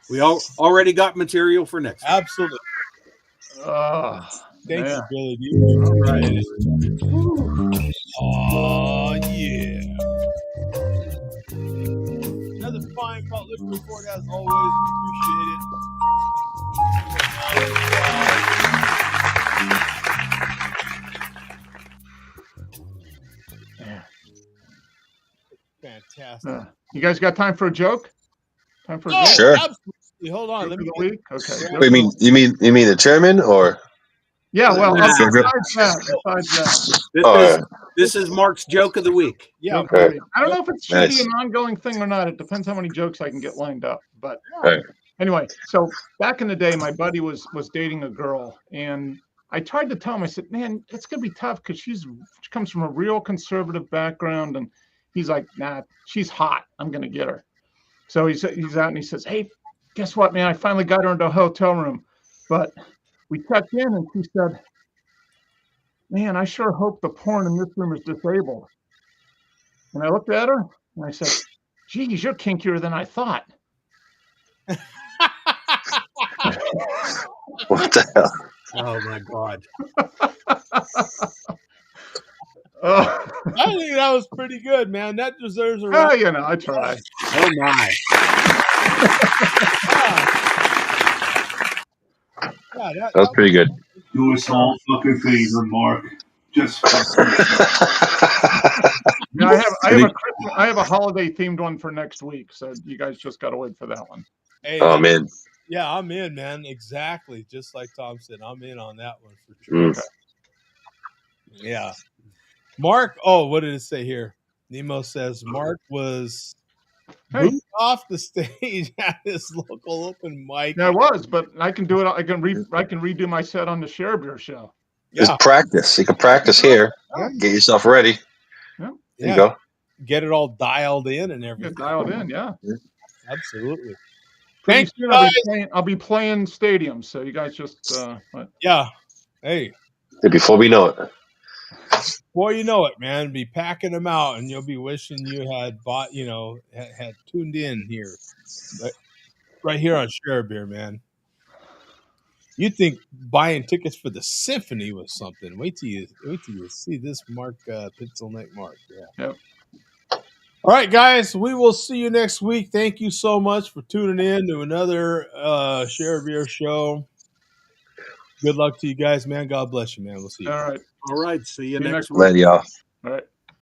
We already got material for next week.
Absolutely. Thank you, Billy.
All right.
Oh yeah. Another fine cult liquor report as always. Appreciate it. Fantastic.
You guys got time for a joke? Time for a joke?
Sure.
Absolutely. Hold on.
Joke of the week? Okay.
Wait, you mean the chairman or?
Yeah. Well,
Nah.
besides that.
This is Mark's joke of the week.
Yeah.
Joke of the week. I don't know if it should be
Nice.
an ongoing thing or not. It depends how many jokes I can get lined up. But
Right.
anyway, so back in the day, my buddy was dating a girl, and I tried to tell him. I said, "Man, it's gonna be tough because she comes from a real conservative background." And he's like, "Nah, she's hot. I'm gonna get her." So he's out and he says, "Hey, guess what, man? I finally got her into a hotel room, but we checked in and she said, 'Man, I sure hope the porn in this room is disabled.'" And I looked at her and I said, "Geez, you're kinkier than I thought."
What the hell?
Oh my God.
I think that was pretty good, man. That deserves a
round. You know, I try.
Oh my.
Yeah,
that was pretty good.
Do us all fucking favor, Mark. Just
Yeah, I have a holiday themed one for next week, so you guys just got to wait for that one.
Hey,
oh man.
Yeah, I'm in, man. Exactly. Just like Tom said, I'm in on that one for sure.
Mm.
Okay.
Yeah. Mark, oh, what did it say here? Nemo says Mark was booed off the stage at his local open mic.
Yeah, I was, but I can do it. I can redo my set on the Share Beer show.
Just practice. You can practice here. Get yourself ready.
Yeah.
There you go.
Get it all dialed in and everything.
Get dialed in, yeah.
Absolutely.
Pretty soon I'll be playing stadiums, so you guys just
yeah. Hey.
Before we know it.
Before you know it, man, be packing them out, and you'll be wishing you had bought, had tuned in here, right here on Share Beer, man. You think buying tickets for the symphony was something? Wait till you see this Mark Pencil Neck Mark. Yeah.
Yep.
All right, guys. We will see you next week. Thank you so much for tuning in to another Share Beer show. Good luck to you guys, man. God bless you, man. We'll see you.
All right.
All right. See you
See you
next
next
week.
Later, y'all.
All right.